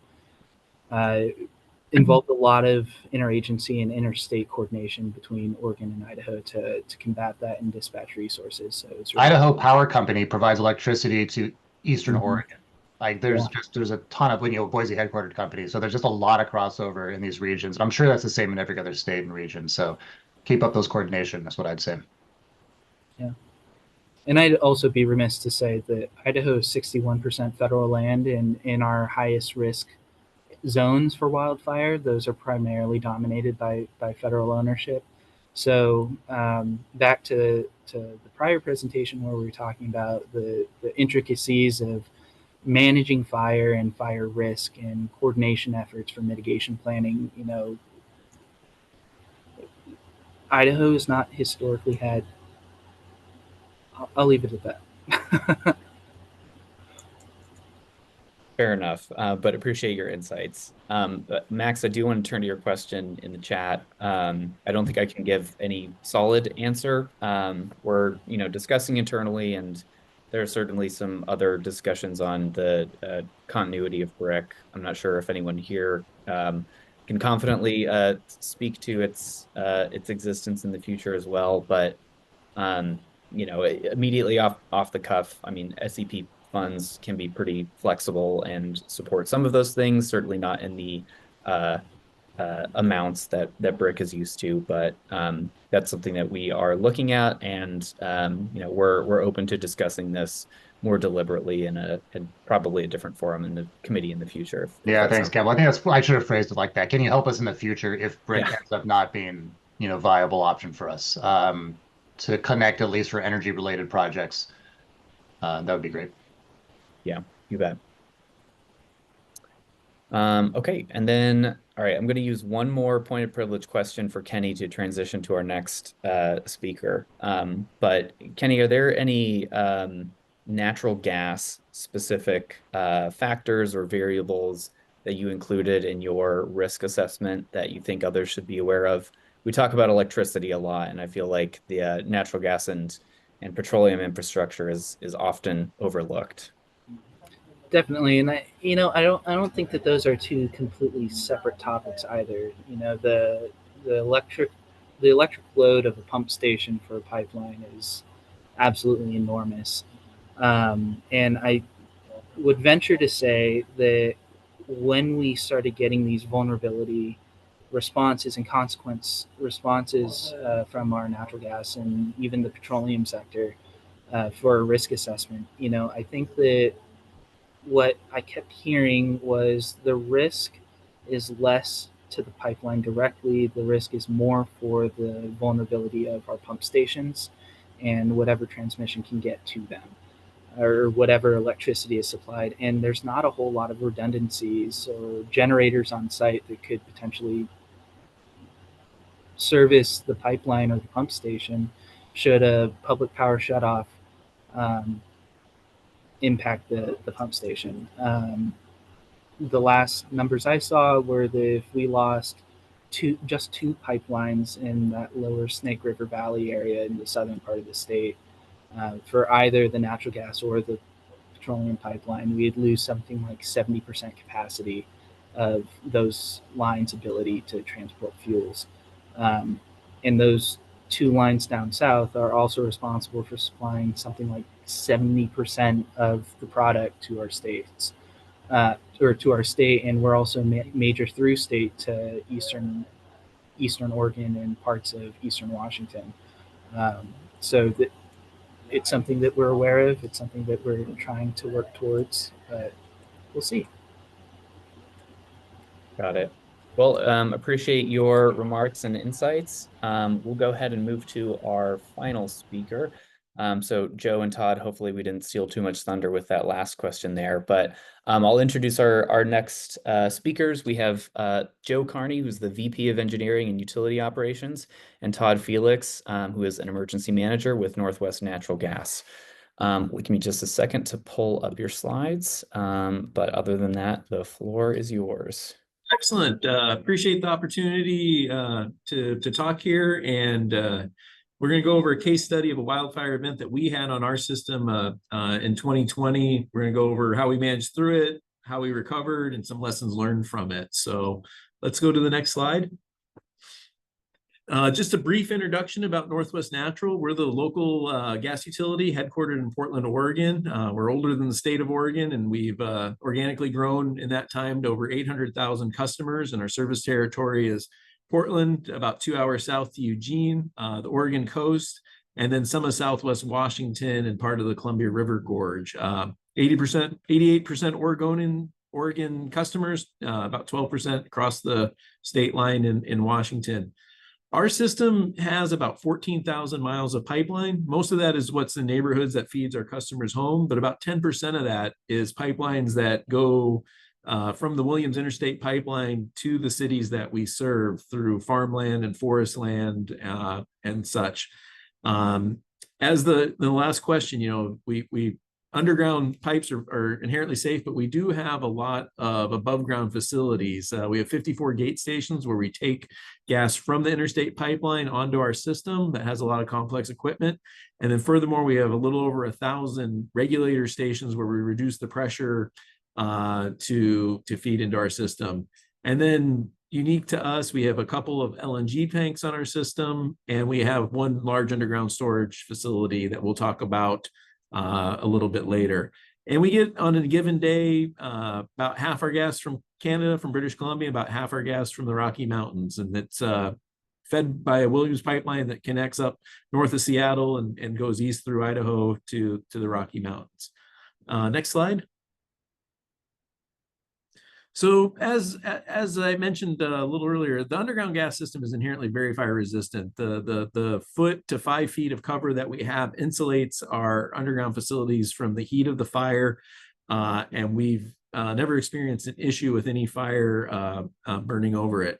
[SPEAKER 4] involved a lot of interagency and interstate coordination between Oregon and Idaho to combat that and dispatch resources. So it's really
[SPEAKER 5] Idaho Power Company provides electricity to Eastern Oregon. Like there's a ton of, Boise headquartered companies. So there's just a lot of crossover in these regions. And I'm sure that's the same in every other state and region. So keep up those coordination. That's what I'd say.
[SPEAKER 4] Yeah. And I'd also be remiss to say that Idaho is 61% federal land, and in our highest risk zones for wildfire, those are primarily dominated by federal ownership. So back to the prior presentation where we were talking about the intricacies of managing fire and fire risk and coordination efforts for mitigation planning, you know, Idaho has not historically had, I'll leave it at that.
[SPEAKER 1] Fair enough, but appreciate your insights. But Max, I do want to turn to your question in the chat. I don't think I can give any solid answer. We're, discussing internally, and there are certainly some other discussions on the continuity of BRIC. I'm not sure if anyone here can confidently speak to its existence in the future as well. But immediately off the cuff, I mean, SEP funds can be pretty flexible and support some of those things, certainly not in the amounts that BRIC is used to, but that's something that we are looking at, and we're open to discussing this more deliberately in probably a different forum in the committee in the future.
[SPEAKER 5] Yeah, thanks, Kevin. I think I should have phrased it like that. Can you help us in the future if BRIC ends up not being, viable option for us to connect at least for energy related projects? That would be great.
[SPEAKER 1] Yeah, you bet. Okay, and then, all right, I'm going to use one more point of privilege question for Kenny to transition to our next speaker. But Kenny, are there any natural gas specific factors or variables that you included in your risk assessment that you think others should be aware of? We talk about electricity a lot, and I feel like the natural gas and petroleum infrastructure is often overlooked.
[SPEAKER 4] Definitely, and I don't think that those are two completely separate topics either. The electric load of a pump station for a pipeline is absolutely enormous, and I would venture to say that when we started getting these vulnerability responses and consequence responses from our natural gas and even the petroleum sector for a risk assessment, I think that what I kept hearing was the risk is less to the pipeline directly. The risk is more for the vulnerability of our pump stations and whatever transmission can get to them. or whatever electricity is supplied. And there's not a whole lot of redundancies or generators on site that could potentially service the pipeline or the pump station should a public power shutoff impact the pump station. The last numbers I saw were that if we lost just two pipelines in that lower Snake River Valley area in the southern part of the state, for either the natural gas or the petroleum pipeline, we'd lose something like 70% capacity of those lines' ability to transport fuels. And those two lines down south are also responsible for supplying something like 70% of the product to our states, or to our state, and we're also major through state to eastern Oregon and parts of eastern Washington. So it's something that we're aware of. It's something that we're trying to work towards, but we'll see.
[SPEAKER 1] Got it. Well, appreciate your remarks and insights. We'll go ahead and move to our final speaker. So Joe and Todd, hopefully we didn't steal too much thunder with that last question there, but I'll introduce our next speakers. We have Joe Carney, who's the VP of Engineering and Utility Operations, and Todd Felix, who is an emergency manager with Northwest Natural Gas. Give me just a second to pull up your slides, but other than that, the floor is yours.
[SPEAKER 6] Excellent. Appreciate the opportunity to talk here, and we're going to go over a case study of a wildfire event that we had on our system in 2020. We're going to go over how we managed through it, how we recovered, and some lessons learned from it. So let's go to the next slide. Just a brief introduction about Northwest Natural. We're the local gas utility headquartered in Portland, Oregon. We're older than the state of Oregon, and we've organically grown in that time to over 800,000 customers, and our service territory is Portland, about 2 hours south to Eugene, the Oregon coast, and then some of Southwest Washington and part of the Columbia River Gorge. 88% Oregon customers, about 12% across the state line in Washington. Our system has about 14,000 miles of pipeline. Most of that is what's in neighborhoods that feeds our customers' home, but about 10% of that is pipelines that go from the Williams Interstate Pipeline to the cities that we serve through farmland and forest land and such. As the last question, we underground pipes are inherently safe, but we do have a lot of above ground facilities. We have 54 gate stations where we take gas from the interstate pipeline onto our system that has a lot of complex equipment. And then furthermore, we have a little over 1,000 regulator stations where we reduce the pressure to feed into our system. And then unique to us, we have a couple of LNG tanks on our system, and we have one large underground storage facility that we'll talk about a little bit later. And we get on a given day about half our gas from Canada, from British Columbia, about half our gas from the Rocky Mountains. And it's fed by a Williams pipeline that connects up north of Seattle and goes east through Idaho to the Rocky Mountains. Next slide. So as I mentioned a little earlier, the underground gas system is inherently very fire resistant. The foot to 5 feet of cover that we have insulates our underground facilities from the heat of the fire, and we've never experienced an issue with any fire burning over it.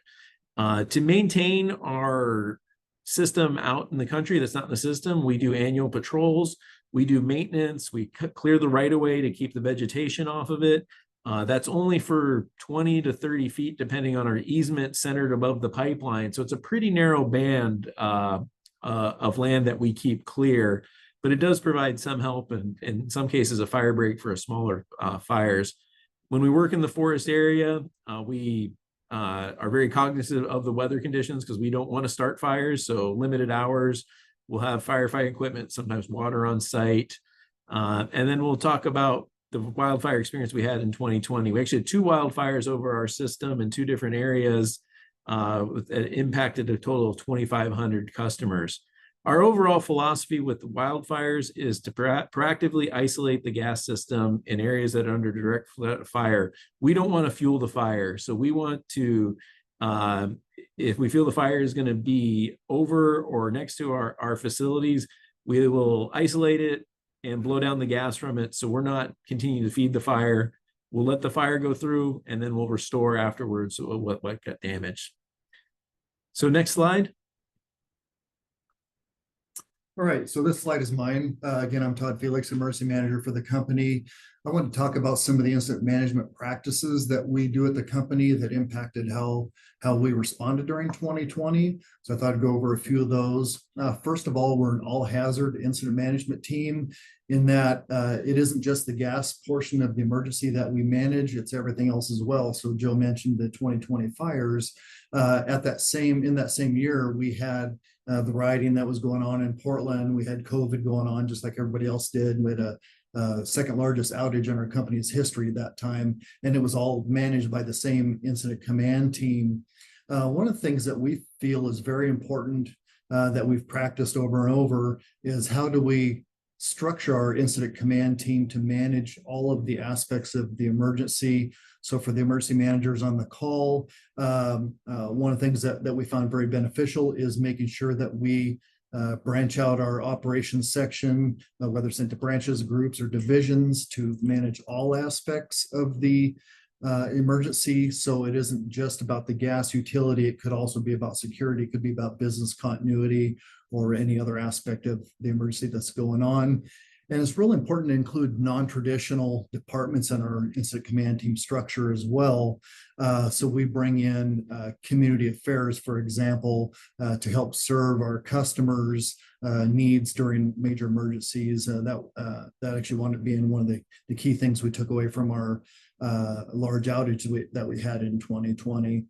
[SPEAKER 6] To maintain our system out in the country that's not in the system, we do annual patrols, we do maintenance, we clear the right of way to keep the vegetation off of it. That's only for 20 to 30 feet, depending on our easement centered above the pipeline. So it's a pretty narrow band of land that we keep clear, but it does provide some help and in some cases a fire break for smaller fires. When we work in the forest area, we are very cognizant of the weather conditions because we don't want to start fires. So limited hours, we'll have firefighting equipment, sometimes water on site. And then we'll talk about the wildfire experience we had in 2020. We actually had 2 wildfires over our system in 2 different areas that impacted a total of 2,500 customers. Our overall philosophy with the wildfires is to proactively isolate the gas system in areas that are under direct fire. We don't want to fuel the fire. So we want to, if we feel the fire is going to be over or next to our facilities, we will isolate it and blow down the gas from it. So we're not continuing to feed the fire. We'll let the fire go through, and then we'll restore afterwards what got damaged. So next slide.
[SPEAKER 7] All right, so this slide is mine. Again, I'm Todd Felix, emergency manager for the company. I want to talk about some of the incident management practices that we do at the company that impacted how we responded during 2020. So I thought I'd go over a few of those. First of all, we're an all-hazard incident management team in that it isn't just the gas portion of the emergency that we manage, it's everything else as well. So Joe mentioned the 2020 fires. In that same year, we had the rioting that was going on in Portland. We had COVID going on just like everybody else did. We had a second largest outage in our company's history at that time, and it was all managed by the same incident command team. One of the things that we feel is very important that we've practiced over and over is how do we structure our incident command team to manage all of the aspects of the emergency. So for the emergency managers on the call, one of the things that we found very beneficial is making sure that we branch out our operations section, whether it's into branches, groups, or divisions, to manage all aspects of the emergency. So it isn't just about the gas utility. It could also be about security. It could be about business continuity or any other aspect of the emergency that's going on. And it's really important to include non-traditional departments in our incident command team structure as well. So we bring in community affairs, for example, to help serve our customers' needs during major emergencies. That actually wound up being one of the key things we took away from our large outage that we had in 2020.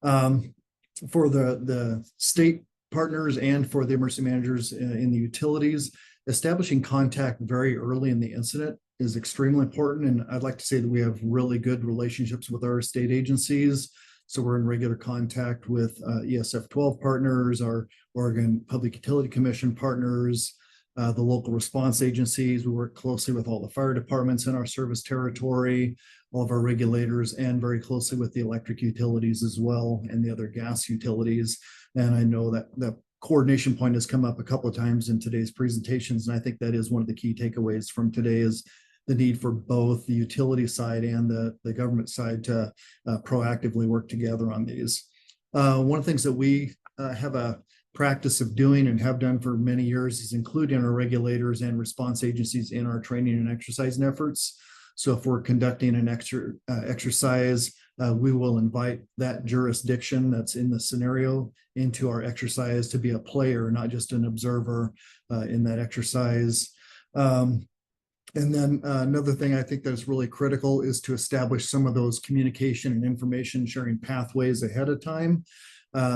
[SPEAKER 7] For the state partners and for the emergency managers in the utilities, establishing contact very early in the incident is extremely important. And I'd like to say that we have really good relationships with our state agencies. So we're in regular contact with ESF 12 partners, our Oregon Public Utility Commission partners, the local response agencies. We work closely with all the fire departments in our service territory, all of our regulators, and very closely with the electric utilities as well, and the other gas utilities. And I know that the coordination point has come up a couple of times in today's presentations, and I think that is one of the key takeaways from today is the need for both the utility side and the government side to proactively work together on these. One of the things that we have a practice of doing and have done for many years is including our regulators and response agencies in our training and exercising efforts. So if we're conducting an exercise, we will invite that jurisdiction that's in the scenario into our exercise to be a player, not just an observer in that exercise. And then another thing I think that's really critical is to establish some of those communication and information sharing pathways ahead of time.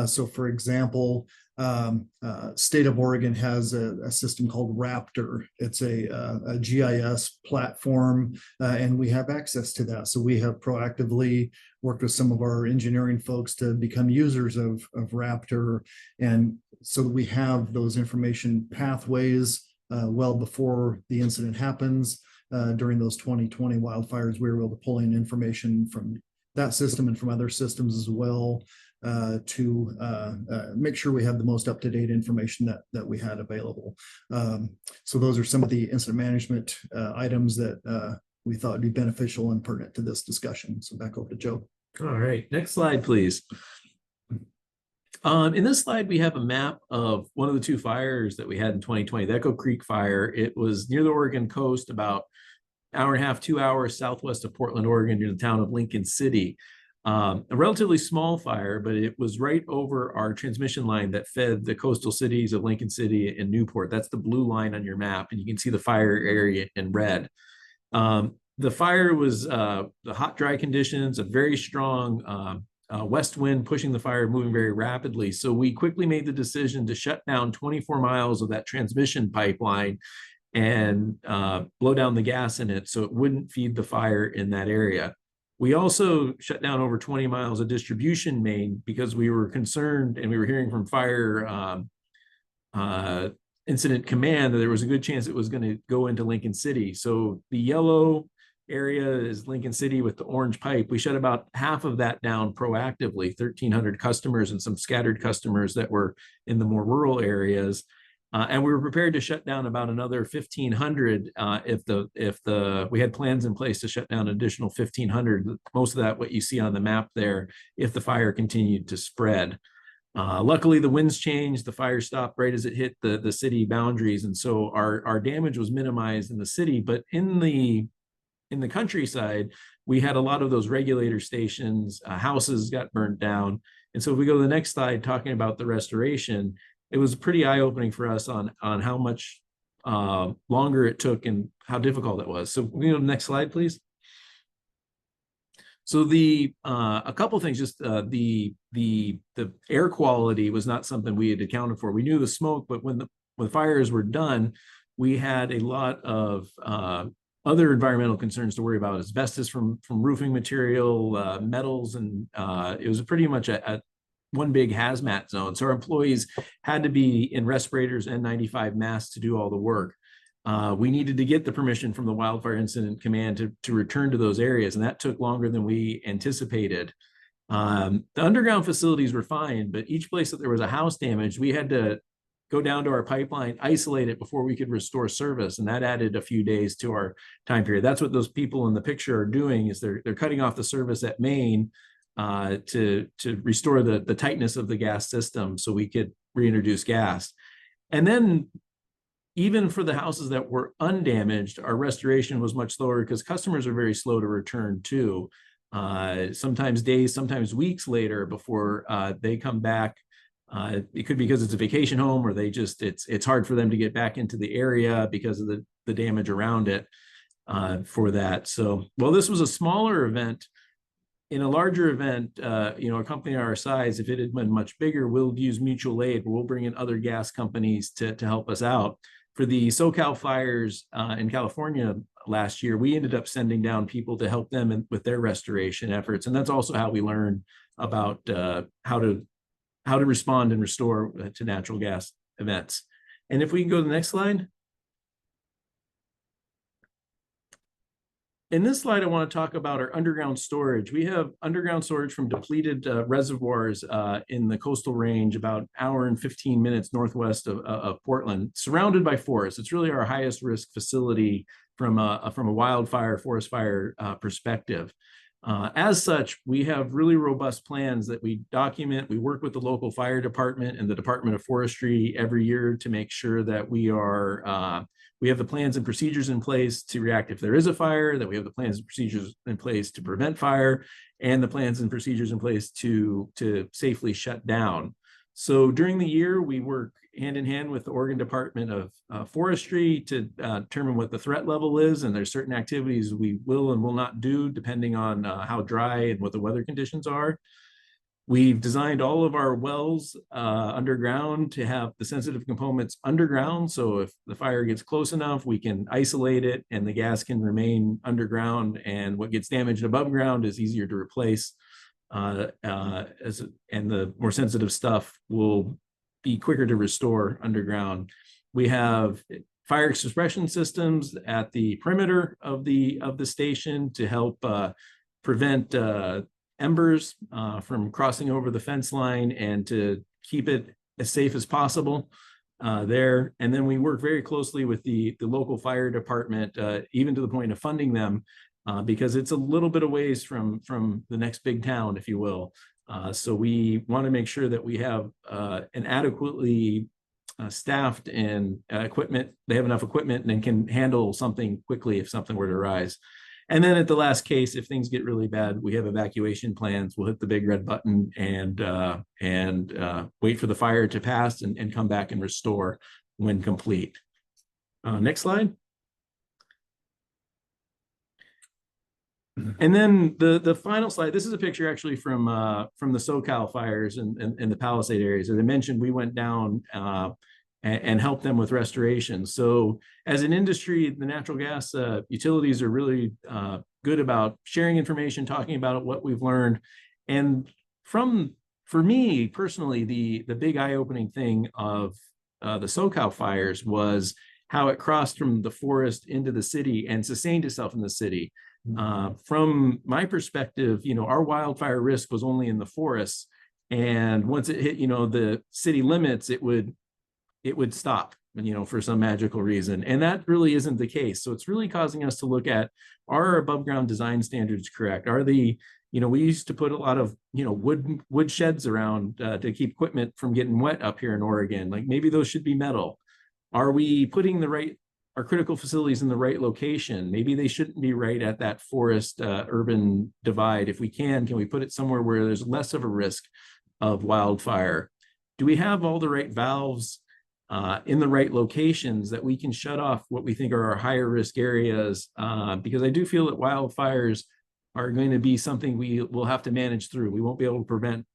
[SPEAKER 7] So for example, state of Oregon has a system called Raptor. It's a GIS platform, and we have access to that. So we have proactively worked with some of our engineering folks to become users of Raptor. And so we have those information pathways well before the incident happens. During those 2020 wildfires, we were able to pull in information from that system and from other systems as well to make sure we have the most up-to-date information that we had available. So those are some of the incident management items that we thought would be beneficial and pertinent to this discussion. So back over to Joe.
[SPEAKER 6] All right, next slide, please. In this slide, we have a map of one of the two fires that we had in 2020, the Echo Creek fire. It was near the Oregon coast, about an hour and a half, 2 hours southwest of Portland, Oregon, near the town of Lincoln City. A relatively small fire, but it was right over our transmission line that fed the coastal cities of Lincoln City and Newport. That's the blue line on your map, and you can see the fire area in red. The fire was the hot, dry conditions, a very strong west wind pushing the fire, moving very rapidly. So we quickly made the decision to shut down 24 miles of that transmission pipeline and blow down the gas in it so it wouldn't feed the fire in that area. We also shut down over 20 miles of distribution main because we were concerned, and we were hearing from fire incident command that there was a good chance it was going to go into Lincoln City. So the yellow area is Lincoln City with the orange pipe. We shut about half of that down proactively, 1,300 customers and some scattered customers that were in the more rural areas. And we were prepared to shut down about another 1,500 if we had plans in place to shut down an additional 1,500. Most of that, what you see on the map there, if the fire continued to spread. Luckily, the winds changed. The fire stopped right as it hit the city boundaries, and so our damage was minimized in the city. But in the countryside, we had a lot of those regulator stations. Houses got burnt down, and so if we go to the next slide, talking about the restoration, it was pretty eye-opening for us on how much longer it took and how difficult it was. So we go to the next slide, please. So a couple of things, just the air quality was not something we had accounted for. We knew the smoke, but when the fires were done, we had a lot of other environmental concerns to worry about: asbestos from roofing material, metals, and it was pretty much a one big hazmat zone. So our employees had to be in respirators and N95 masks to do all the work. We needed to get the permission from the Wildfire Incident Command to return to those areas, and that took longer than we anticipated. The underground facilities were fine, but each place that there was a house damage, we had to go down to our pipeline, isolate it before we could restore service, and that added a few days to our time period. That's what those people in the picture are doing, is they're cutting off the service at Maine to restore the tightness of the gas system so we could reintroduce gas. And then even for the houses that were undamaged, our restoration was much slower because customers are very slow to return too. Sometimes days, sometimes weeks later before they come back. It could be because it's a vacation home, or it's hard for them to get back into the area because of the damage around it for that. So, well, this was a smaller event. In a larger event, a company our size, if it had been much bigger, we'll use mutual aid, but we'll bring in other gas companies to help us out. For the SoCal fires in California last year, we ended up sending down people to help them with their restoration efforts. And that's also how we learned about how to respond and restore to natural gas events. And if we can go to the next slide. In this slide, I want to talk about our underground storage. We have underground storage from depleted reservoirs in the coastal range, about an hour and 15 minutes northwest of Portland, surrounded by forests. It's really our highest risk facility from a wildfire, forest fire perspective. As such, we have really robust plans that we document. We work with the local fire department and the Department of Forestry every year to make sure that we have the plans and procedures in place to react if there is a fire, that we have the plans and procedures in place to prevent fire, and the plans and procedures in place to safely shut down. So during the year, we work hand in hand with the Oregon Department of Forestry to determine what the threat level is, and there's certain activities we will and will not do depending on how dry and what the weather conditions are. We've designed all of our wells underground to have the sensitive components underground. So if the fire gets close enough, we can isolate it and the gas can remain underground, and what gets damaged above ground is easier to replace. And the more sensitive stuff will be quicker to restore underground. We have fire suppression systems at the perimeter of the station to help prevent embers from crossing over the fence line and to keep it as safe as possible there. And then we work very closely with the local fire department, even to the point of funding them, because it's a little bit of ways from the next big town, if you will. So we want to make sure that we have an adequately staffed and equipment. They have enough equipment and can handle something quickly if something were to arise. And then at the last case, if things get really bad, we have evacuation plans. We'll hit the big red button and wait for the fire to pass and come back and restore when complete. Next slide. And then the final slide, this is a picture actually from the SoCal fires and the Palisade areas. As I mentioned, we went down and helped them with restoration. So as an industry, the natural gas utilities are really good about sharing information, talking about what we've learned. And for me personally, the big eye-opening thing of the SoCal fires was how it crossed from the forest into the city and sustained itself in the city. From my perspective, our wildfire risk was only in the forests, and once it hit, the city limits, it would it would stop, for some magical reason. And that really isn't the case. So it's really causing us to look at, are our above ground design standards correct? Are the, we used to put a lot of, wood sheds around to keep equipment from getting wet up here in Oregon. Like maybe those should be metal. Are we putting our critical facilities in the right location? Maybe they shouldn't be right at that forest urban divide. If we can we put it somewhere where there's less of a risk of wildfire? Do we have all the right valves in the right locations that we can shut off what we think are our higher risk areas? Because I do feel that wildfires are going to be something we will have to manage through. We won't be able to prevent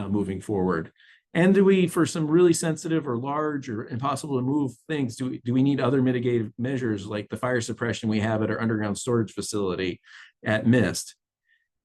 [SPEAKER 6] moving forward. And do we, for some really sensitive or large or impossible to move things, do we need other mitigative measures like the fire suppression we have at our underground storage facility at MIST?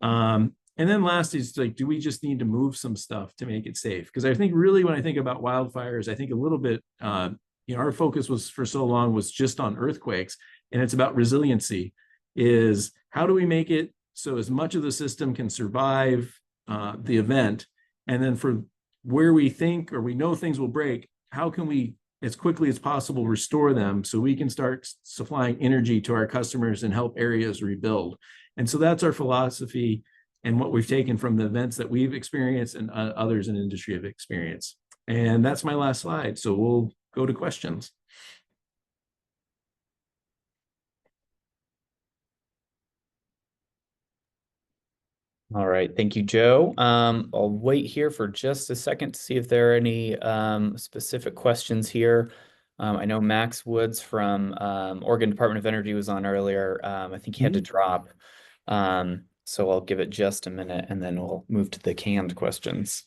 [SPEAKER 6] And then last is like, do we just need to move some stuff to make it safe? Because I think really when I think about wildfires, I think a little bit, our focus was for so long was just on earthquakes, and it's about resiliency. Is how do we make it so as much of the system can survive the event, and then for where we think or we know things will break, how can we as quickly as possible restore them so we can start supplying energy to our customers and help areas rebuild? And so that's our philosophy and what we've taken from the events that we've experienced and others in industry have experienced. And that's my last slide. So we'll go to questions.
[SPEAKER 1] All right, thank you, Joe. I'll wait here for just a second to see if there are any specific questions here. I know Max Woods from Oregon Department of Energy was on earlier. I think he had to drop. So I'll give it just a minute and then we'll move to the canned questions.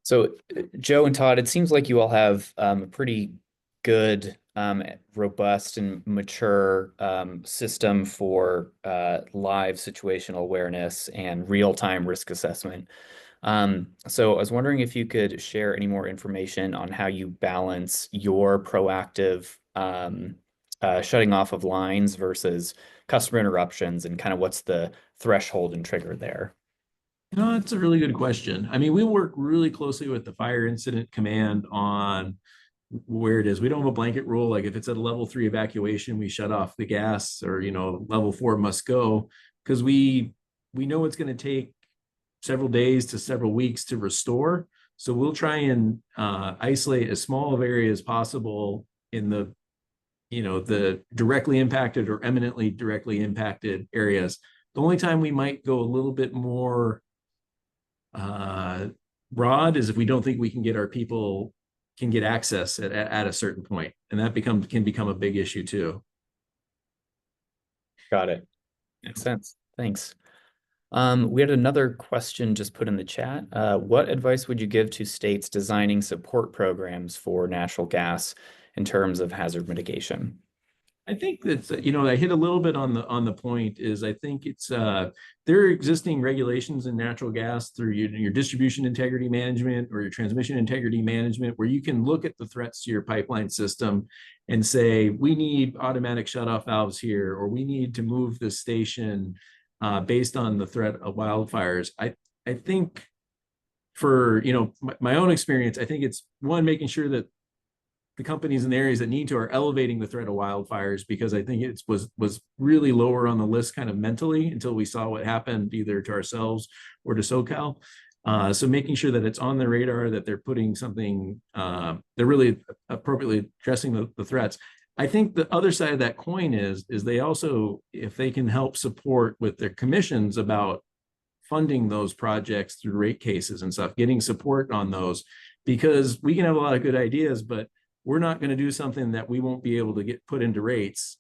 [SPEAKER 1] So Joe and Todd, it seems like you all have a pretty good, robust and mature system for live situational awareness and real-time risk assessment. So I was wondering if you could share any more information on how you balance your proactive shutting off of lines versus customer interruptions, and kind of what's the threshold and trigger there.
[SPEAKER 6] That's a really good question. I mean, we work really closely with the Fire Incident Command on where it is. We don't have a blanket rule. Like if it's at a level 3 evacuation, we shut off the gas, or, level 4 must go, because we know it's going to take several days to several weeks to restore. So we'll try and isolate as small of area as possible in the, the directly impacted or eminently directly impacted areas. The only time we might go a little bit more broad is if we don't think we can get our people can get access at a certain point, and that can become a big issue too.
[SPEAKER 1] Got it. Makes sense. Thanks. We had another question just put in the chat. What advice would you give to states designing support programs for natural gas in terms of hazard mitigation?
[SPEAKER 6] I think that's, I hit a little bit on the point is I think it's, there are existing regulations in natural gas through your distribution integrity management or your transmission integrity management, where you can look at the threats to your pipeline system and say, we need automatic shutoff valves here, or we need to move this station based on the threat of wildfires. I think for, my own experience, I think it's one, making sure that the companies in the areas that need to are elevating the threat of wildfires, because I think it was really lower on the list kind of mentally until we saw what happened either to ourselves or to SoCal. So making sure that it's on the radar, that they're putting something, they're really appropriately addressing the threats. I think the other side of that coin is they also, if they can help support with their commissions about funding those projects through rate cases and stuff, getting support on those, because we can have a lot of good ideas, but we're not going to do something that we won't be able to get put into rates.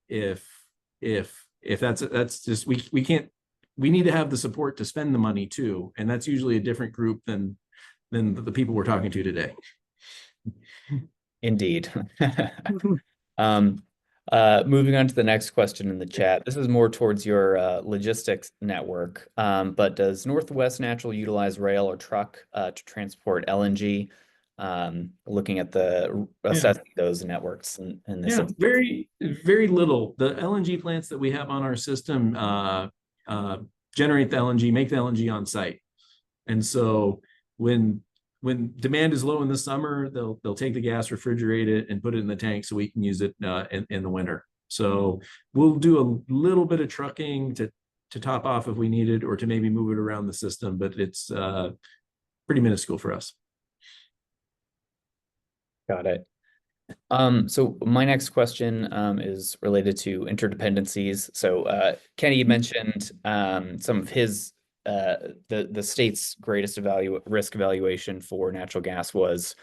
[SPEAKER 6] If that's just, we can't, we need to have the support to spend the money too. And that's usually a different group than the people we're talking to today.
[SPEAKER 1] Indeed. Moving on to the next question in the chat. This is more towards your logistics network, but does Northwest Natural utilize rail or truck to transport LNG? Looking at assessing those networks and this.
[SPEAKER 6] Very, very little. The LNG plants that we have on our system generate the LNG, make the LNG on site. And so when demand is low in the summer, they'll take the gas, refrigerate it, and put it in the tank so we can use it in the winter. So we'll do a little bit of trucking to top off if we need it, or to maybe move it around the system, but it's pretty minuscule for us.
[SPEAKER 1] Got it. So my next question is related to interdependencies. So Kenny mentioned some of his the state's greatest risk evaluation for natural gas was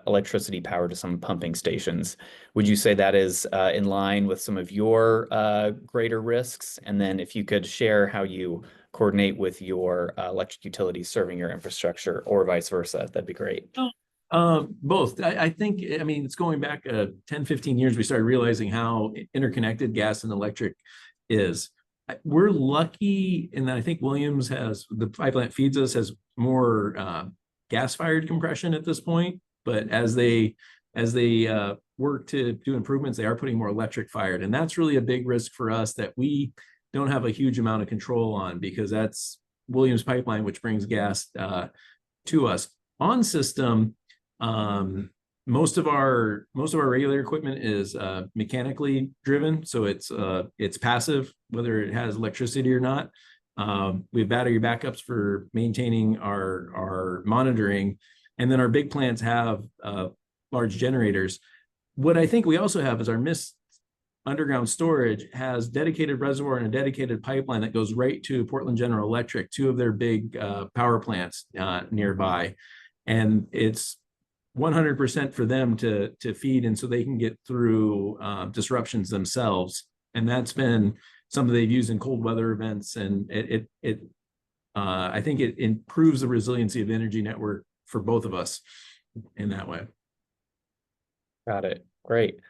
[SPEAKER 1] electricity power to some pumping stations. Would you say that is in line with some of your greater risks? And then if you could share how you coordinate with your electric utilities serving your infrastructure, or vice versa, that'd be great.
[SPEAKER 6] Both. I think, I mean, it's going back 10, 15 years, we started realizing how interconnected gas and electric is. We're lucky in that I think Williams has, the pipeline feeds us, has more gas-fired compression at this point, but as they work to do improvements, they are putting more electric fired. And that's really a big risk for us that we don't have a huge amount of control on, because that's Williams pipeline, which brings gas to us. On system, most of our regular equipment is mechanically driven, so it's passive, whether it has electricity or not. We have battery backups for maintaining our monitoring, and then our big plants have large generators. What I think we also have is our mist underground storage has dedicated reservoir and a dedicated pipeline that goes right to Portland General Electric, two of their big power plants nearby, and it's 100% for them to feed, and so they can get through disruptions themselves. And that's been something they've used in cold weather events, and I think it improves the resiliency of the energy network for both of us in that way.
[SPEAKER 1] Got it. Great.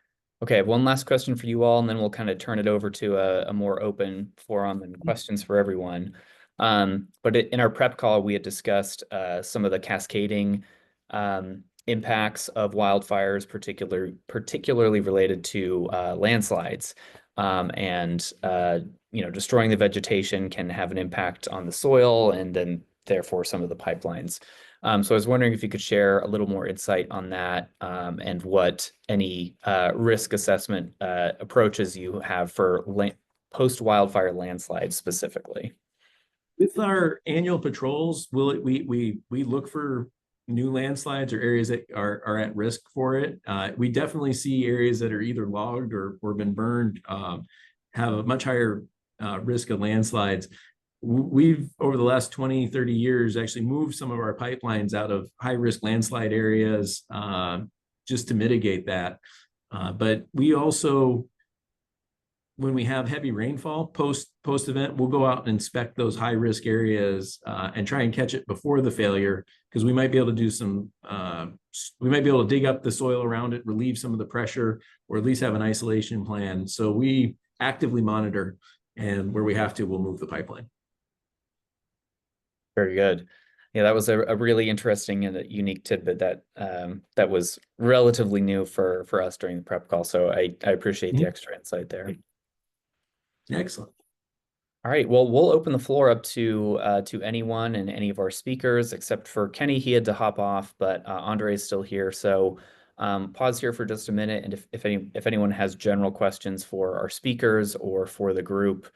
[SPEAKER 1] Okay, one last question for you all, and then we'll kind of turn it over to a more open forum and questions for everyone. But in our prep call, we had discussed some of the cascading impacts of wildfires, particularly related to landslides, and destroying the vegetation can have an impact on the soil, and then therefore some of the pipelines. So I was wondering if you could share a little more insight on that, and what any risk assessment approaches you have for post-wildfire landslides specifically.
[SPEAKER 6] With our annual patrols, we look for new landslides or areas that are at risk for it. We definitely see areas that are either logged or been burned have a much higher risk of landslides. We've, over the last 20, 30 years, actually moved some of our pipelines out of high-risk landslide areas just to mitigate that. But we also, when we have heavy rainfall post-event, we'll go out and inspect those high-risk areas and try and catch it before the failure, because we might be able to do some, we might be able to dig up the soil around it, relieve some of the pressure, or at least have an isolation plan. So we actively monitor, and where we have to, we'll move the pipeline.
[SPEAKER 1] Very good. Yeah, that was a really interesting and a unique tidbit that that was relatively new for us during the prep call. So I appreciate the extra insight there.
[SPEAKER 6] Excellent.
[SPEAKER 1] All right. Well, we'll open the floor up to anyone and any of our speakers, except for Kenny. He had to hop off, but Andre is still here. So pause here for just a minute, and if anyone has general questions for our speakers or for the group,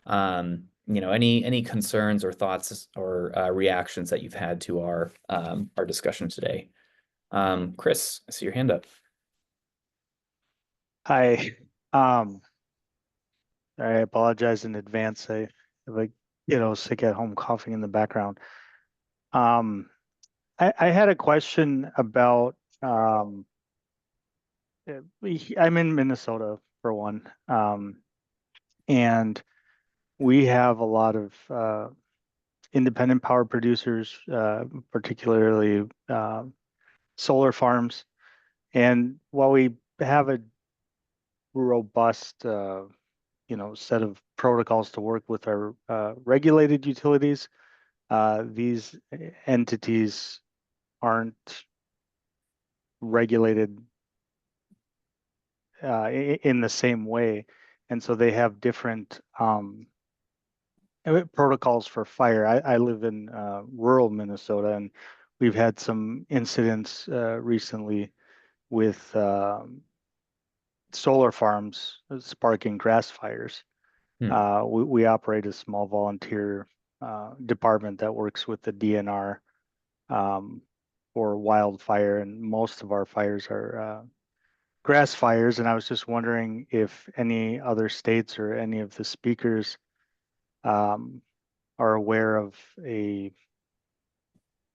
[SPEAKER 1] any concerns or thoughts or reactions that you've had to our discussion today. Chris, I see your hand up.
[SPEAKER 8] Hi. I apologize in advance. I have sick at home, coughing in the background. I had a question about, I'm in Minnesota for one, and we have a lot of independent power producers, particularly solar farms. And while we have a robust set of protocols to work with our regulated utilities, these entities aren't regulated in the same way, and so they have different protocols for fire. I live in rural Minnesota, and we've had some incidents recently with solar farms sparking grass fires. We operate a small volunteer department that works with the DNR for wildfire, and most of our fires are grass fires. And I was just wondering if any other states or any of the speakers are aware of a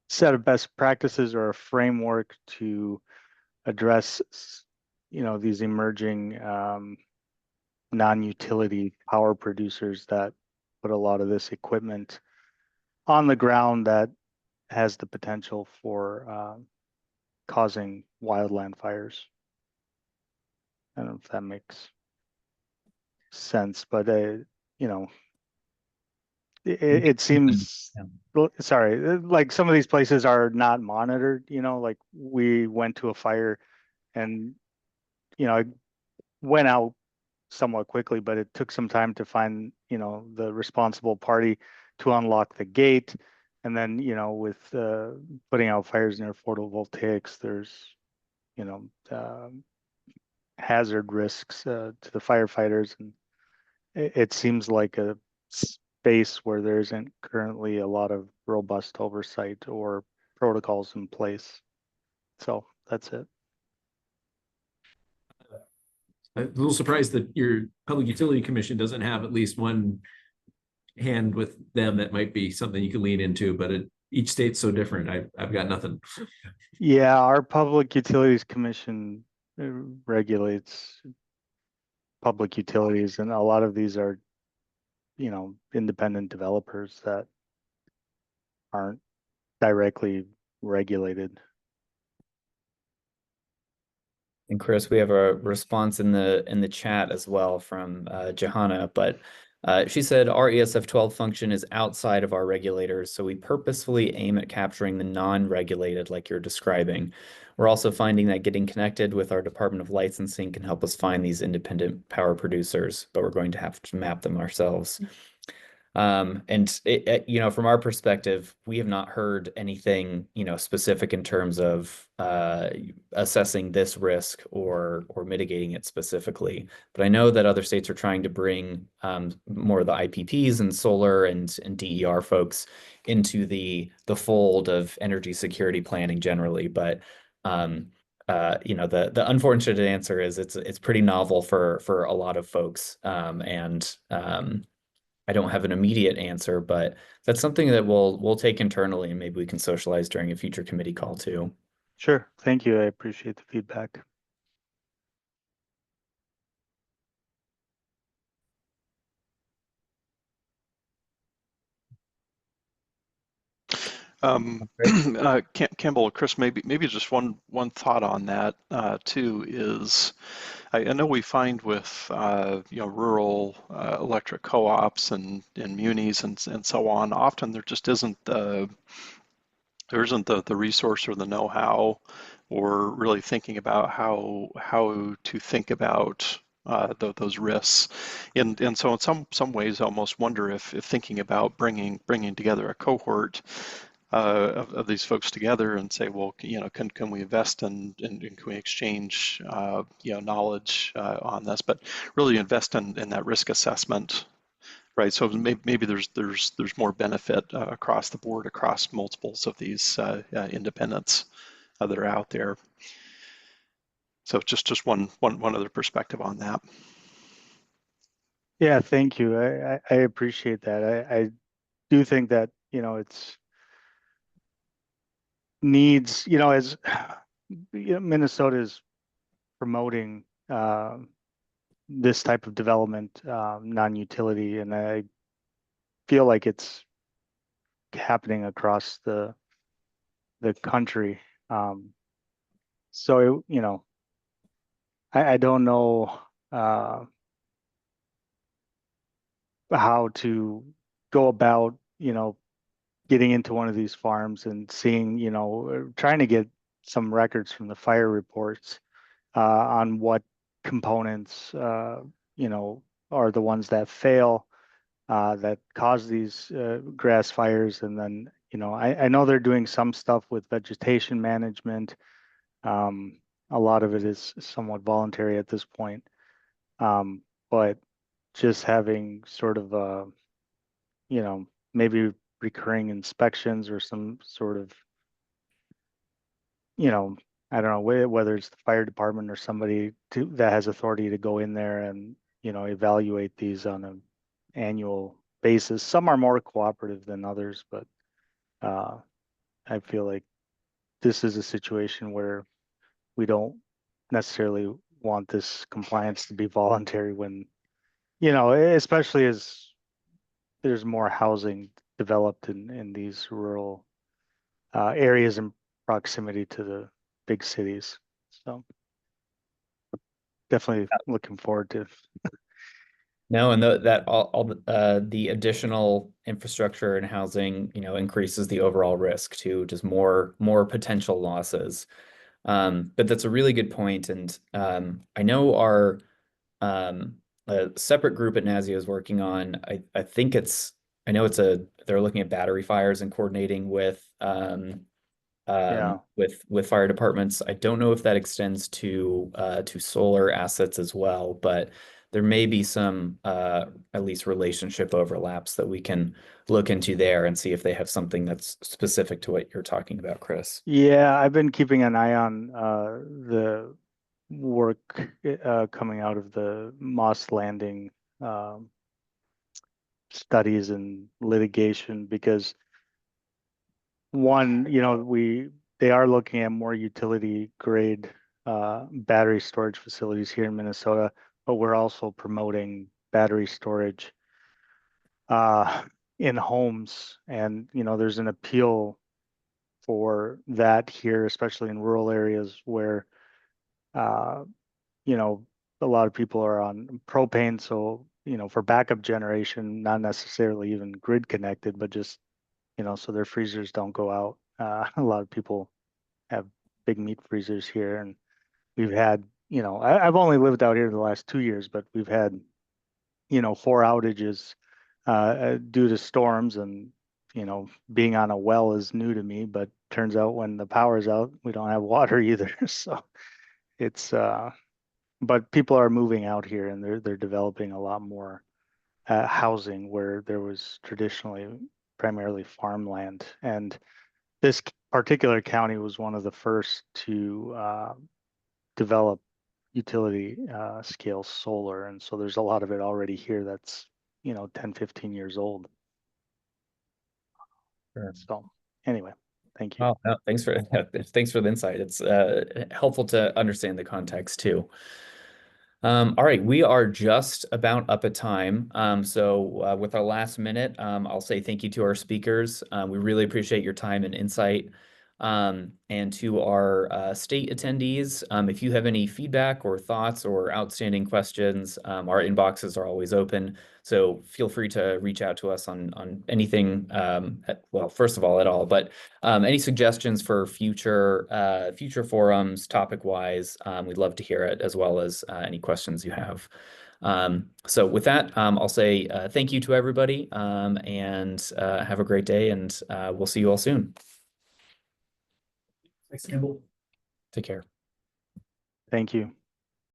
[SPEAKER 8] set of best practices or a framework to address, these emerging non-utility power producers that put a lot of this equipment on the ground that has the potential for causing wildland fires. I don't know if that makes sense, but it seems, sorry, like some of these places are not monitored. Like we went to a fire and it went out somewhat quickly, but it took some time to find the responsible party to unlock the gate. And then with putting out fires near photovoltaics, there's hazard risks to the firefighters, and it seems like a space where there isn't currently a lot of robust oversight or protocols in place. So that's it.
[SPEAKER 6] I'm a little surprised that your Public Utility Commission doesn't have at least one hand with them. That might be something you can lean into, but each state's so different. I've got nothing.
[SPEAKER 8] Yeah, our Public Utilities Commission regulates public utilities, and a lot of these are, independent developers that aren't directly regulated.
[SPEAKER 1] And Chris, we have a response in the chat as well from Johanna, but she said our ESF 12 function is outside of our regulators, so we purposefully aim at capturing the non-regulated like you're describing. We're also finding that getting connected with our Department of Licensing can help us find these independent power producers, but we're going to have to map them ourselves. And from our perspective, we have not heard anything, specific in terms of assessing this risk or mitigating it specifically. But I know that other states are trying to bring more of the IPPs and solar and DER folks into the fold of energy security planning generally. But the unfortunate answer is it's pretty novel for a lot of folks, and I don't have an immediate answer, but that's something that we'll take internally, and maybe we can socialize during a future committee call too.
[SPEAKER 8] Sure. Thank you. I appreciate the feedback.
[SPEAKER 2] Campbell, Chris, maybe just one thought on that too is I know we find with rural electric co-ops and munis and so on, often there just isn't the resource or the know-how or really thinking about how to think about those risks, and so in some ways I almost wonder if thinking about bringing together a cohort of these folks together and say, well, can we invest and can we exchange knowledge on this, but really invest in that risk assessment, right? So maybe there's more benefit across the board, across multiples of these independents that are out there. So just one other perspective on that.
[SPEAKER 8] Yeah, thank you. I appreciate that. I do think that it's needs, as Minnesota is promoting this type of development, non-utility, and I feel like it's happening across the country. So I don't know how to go about getting into one of these farms and seeing, trying to get some records from the fire reports on what components, are the ones that fail, that cause these grass fires. And then, I know they're doing some stuff with vegetation management. A lot of it is somewhat voluntary at this point. But just having sort of, maybe recurring inspections or some sort of, I don't know whether it's the fire department or somebody that has authority to go in there and, evaluate these on an annual basis. Some are more cooperative than others, but I feel like this is a situation where we don't necessarily want this compliance to be voluntary when, especially as there's more housing developed in these rural areas in proximity to the big cities. So definitely looking forward to.
[SPEAKER 1] No, and that all the additional infrastructure and housing, increases the overall risk to just more potential losses. But that's a really good point. And I know our a separate group at NASEO is working on, I know they're looking at battery fires and coordinating with with fire departments. I don't know if that extends to solar assets as well, but there may be some at least relationship overlaps that we can look into there and see if they have something that's specific to what you're talking about, Chris.
[SPEAKER 8] Yeah, I've been keeping an eye on the work coming out of the Moss Landing studies and litigation, because one, they are looking at more utility grade battery storage facilities here in Minnesota, but we're also promoting battery storage in homes. And, there's an appeal for that here, especially in rural areas where, a lot of people are on propane. So, for backup generation, not necessarily even grid connected, but just, so their freezers don't go out. A lot of people have big meat freezers here, and we've had, I've only lived out here the last 2 years, but we've had, 4 outages due to storms. And, being on a well is new to me, but turns out when the power's out, we don't have water either. So it's, but people are moving out here, and they're developing a lot more housing where there was traditionally primarily farmland. And this particular county was one of the first to develop utility scale solar. And so there's a lot of it already here that's, 10, 15 years old.
[SPEAKER 1] Sure.
[SPEAKER 8] So anyway, thank you.
[SPEAKER 1] Oh, no, thanks for the insight. It's helpful to understand the context too. All right, we are just about up at time. So with our last minute, I'll say thank you to our speakers. We really appreciate your time and insight. And to our state attendees, if you have any feedback or thoughts or outstanding questions, our inboxes are always open. So feel free to reach out to us on anything, well, first of all, at all, but any suggestions for future forums, topic-wise, we'd love to hear it, as well as any questions you have. So with that, I'll say thank you to everybody, and have a great day, and we'll see you all soon.
[SPEAKER 7] Thanks, Campbell.
[SPEAKER 1] Take care.
[SPEAKER 8] Thank you.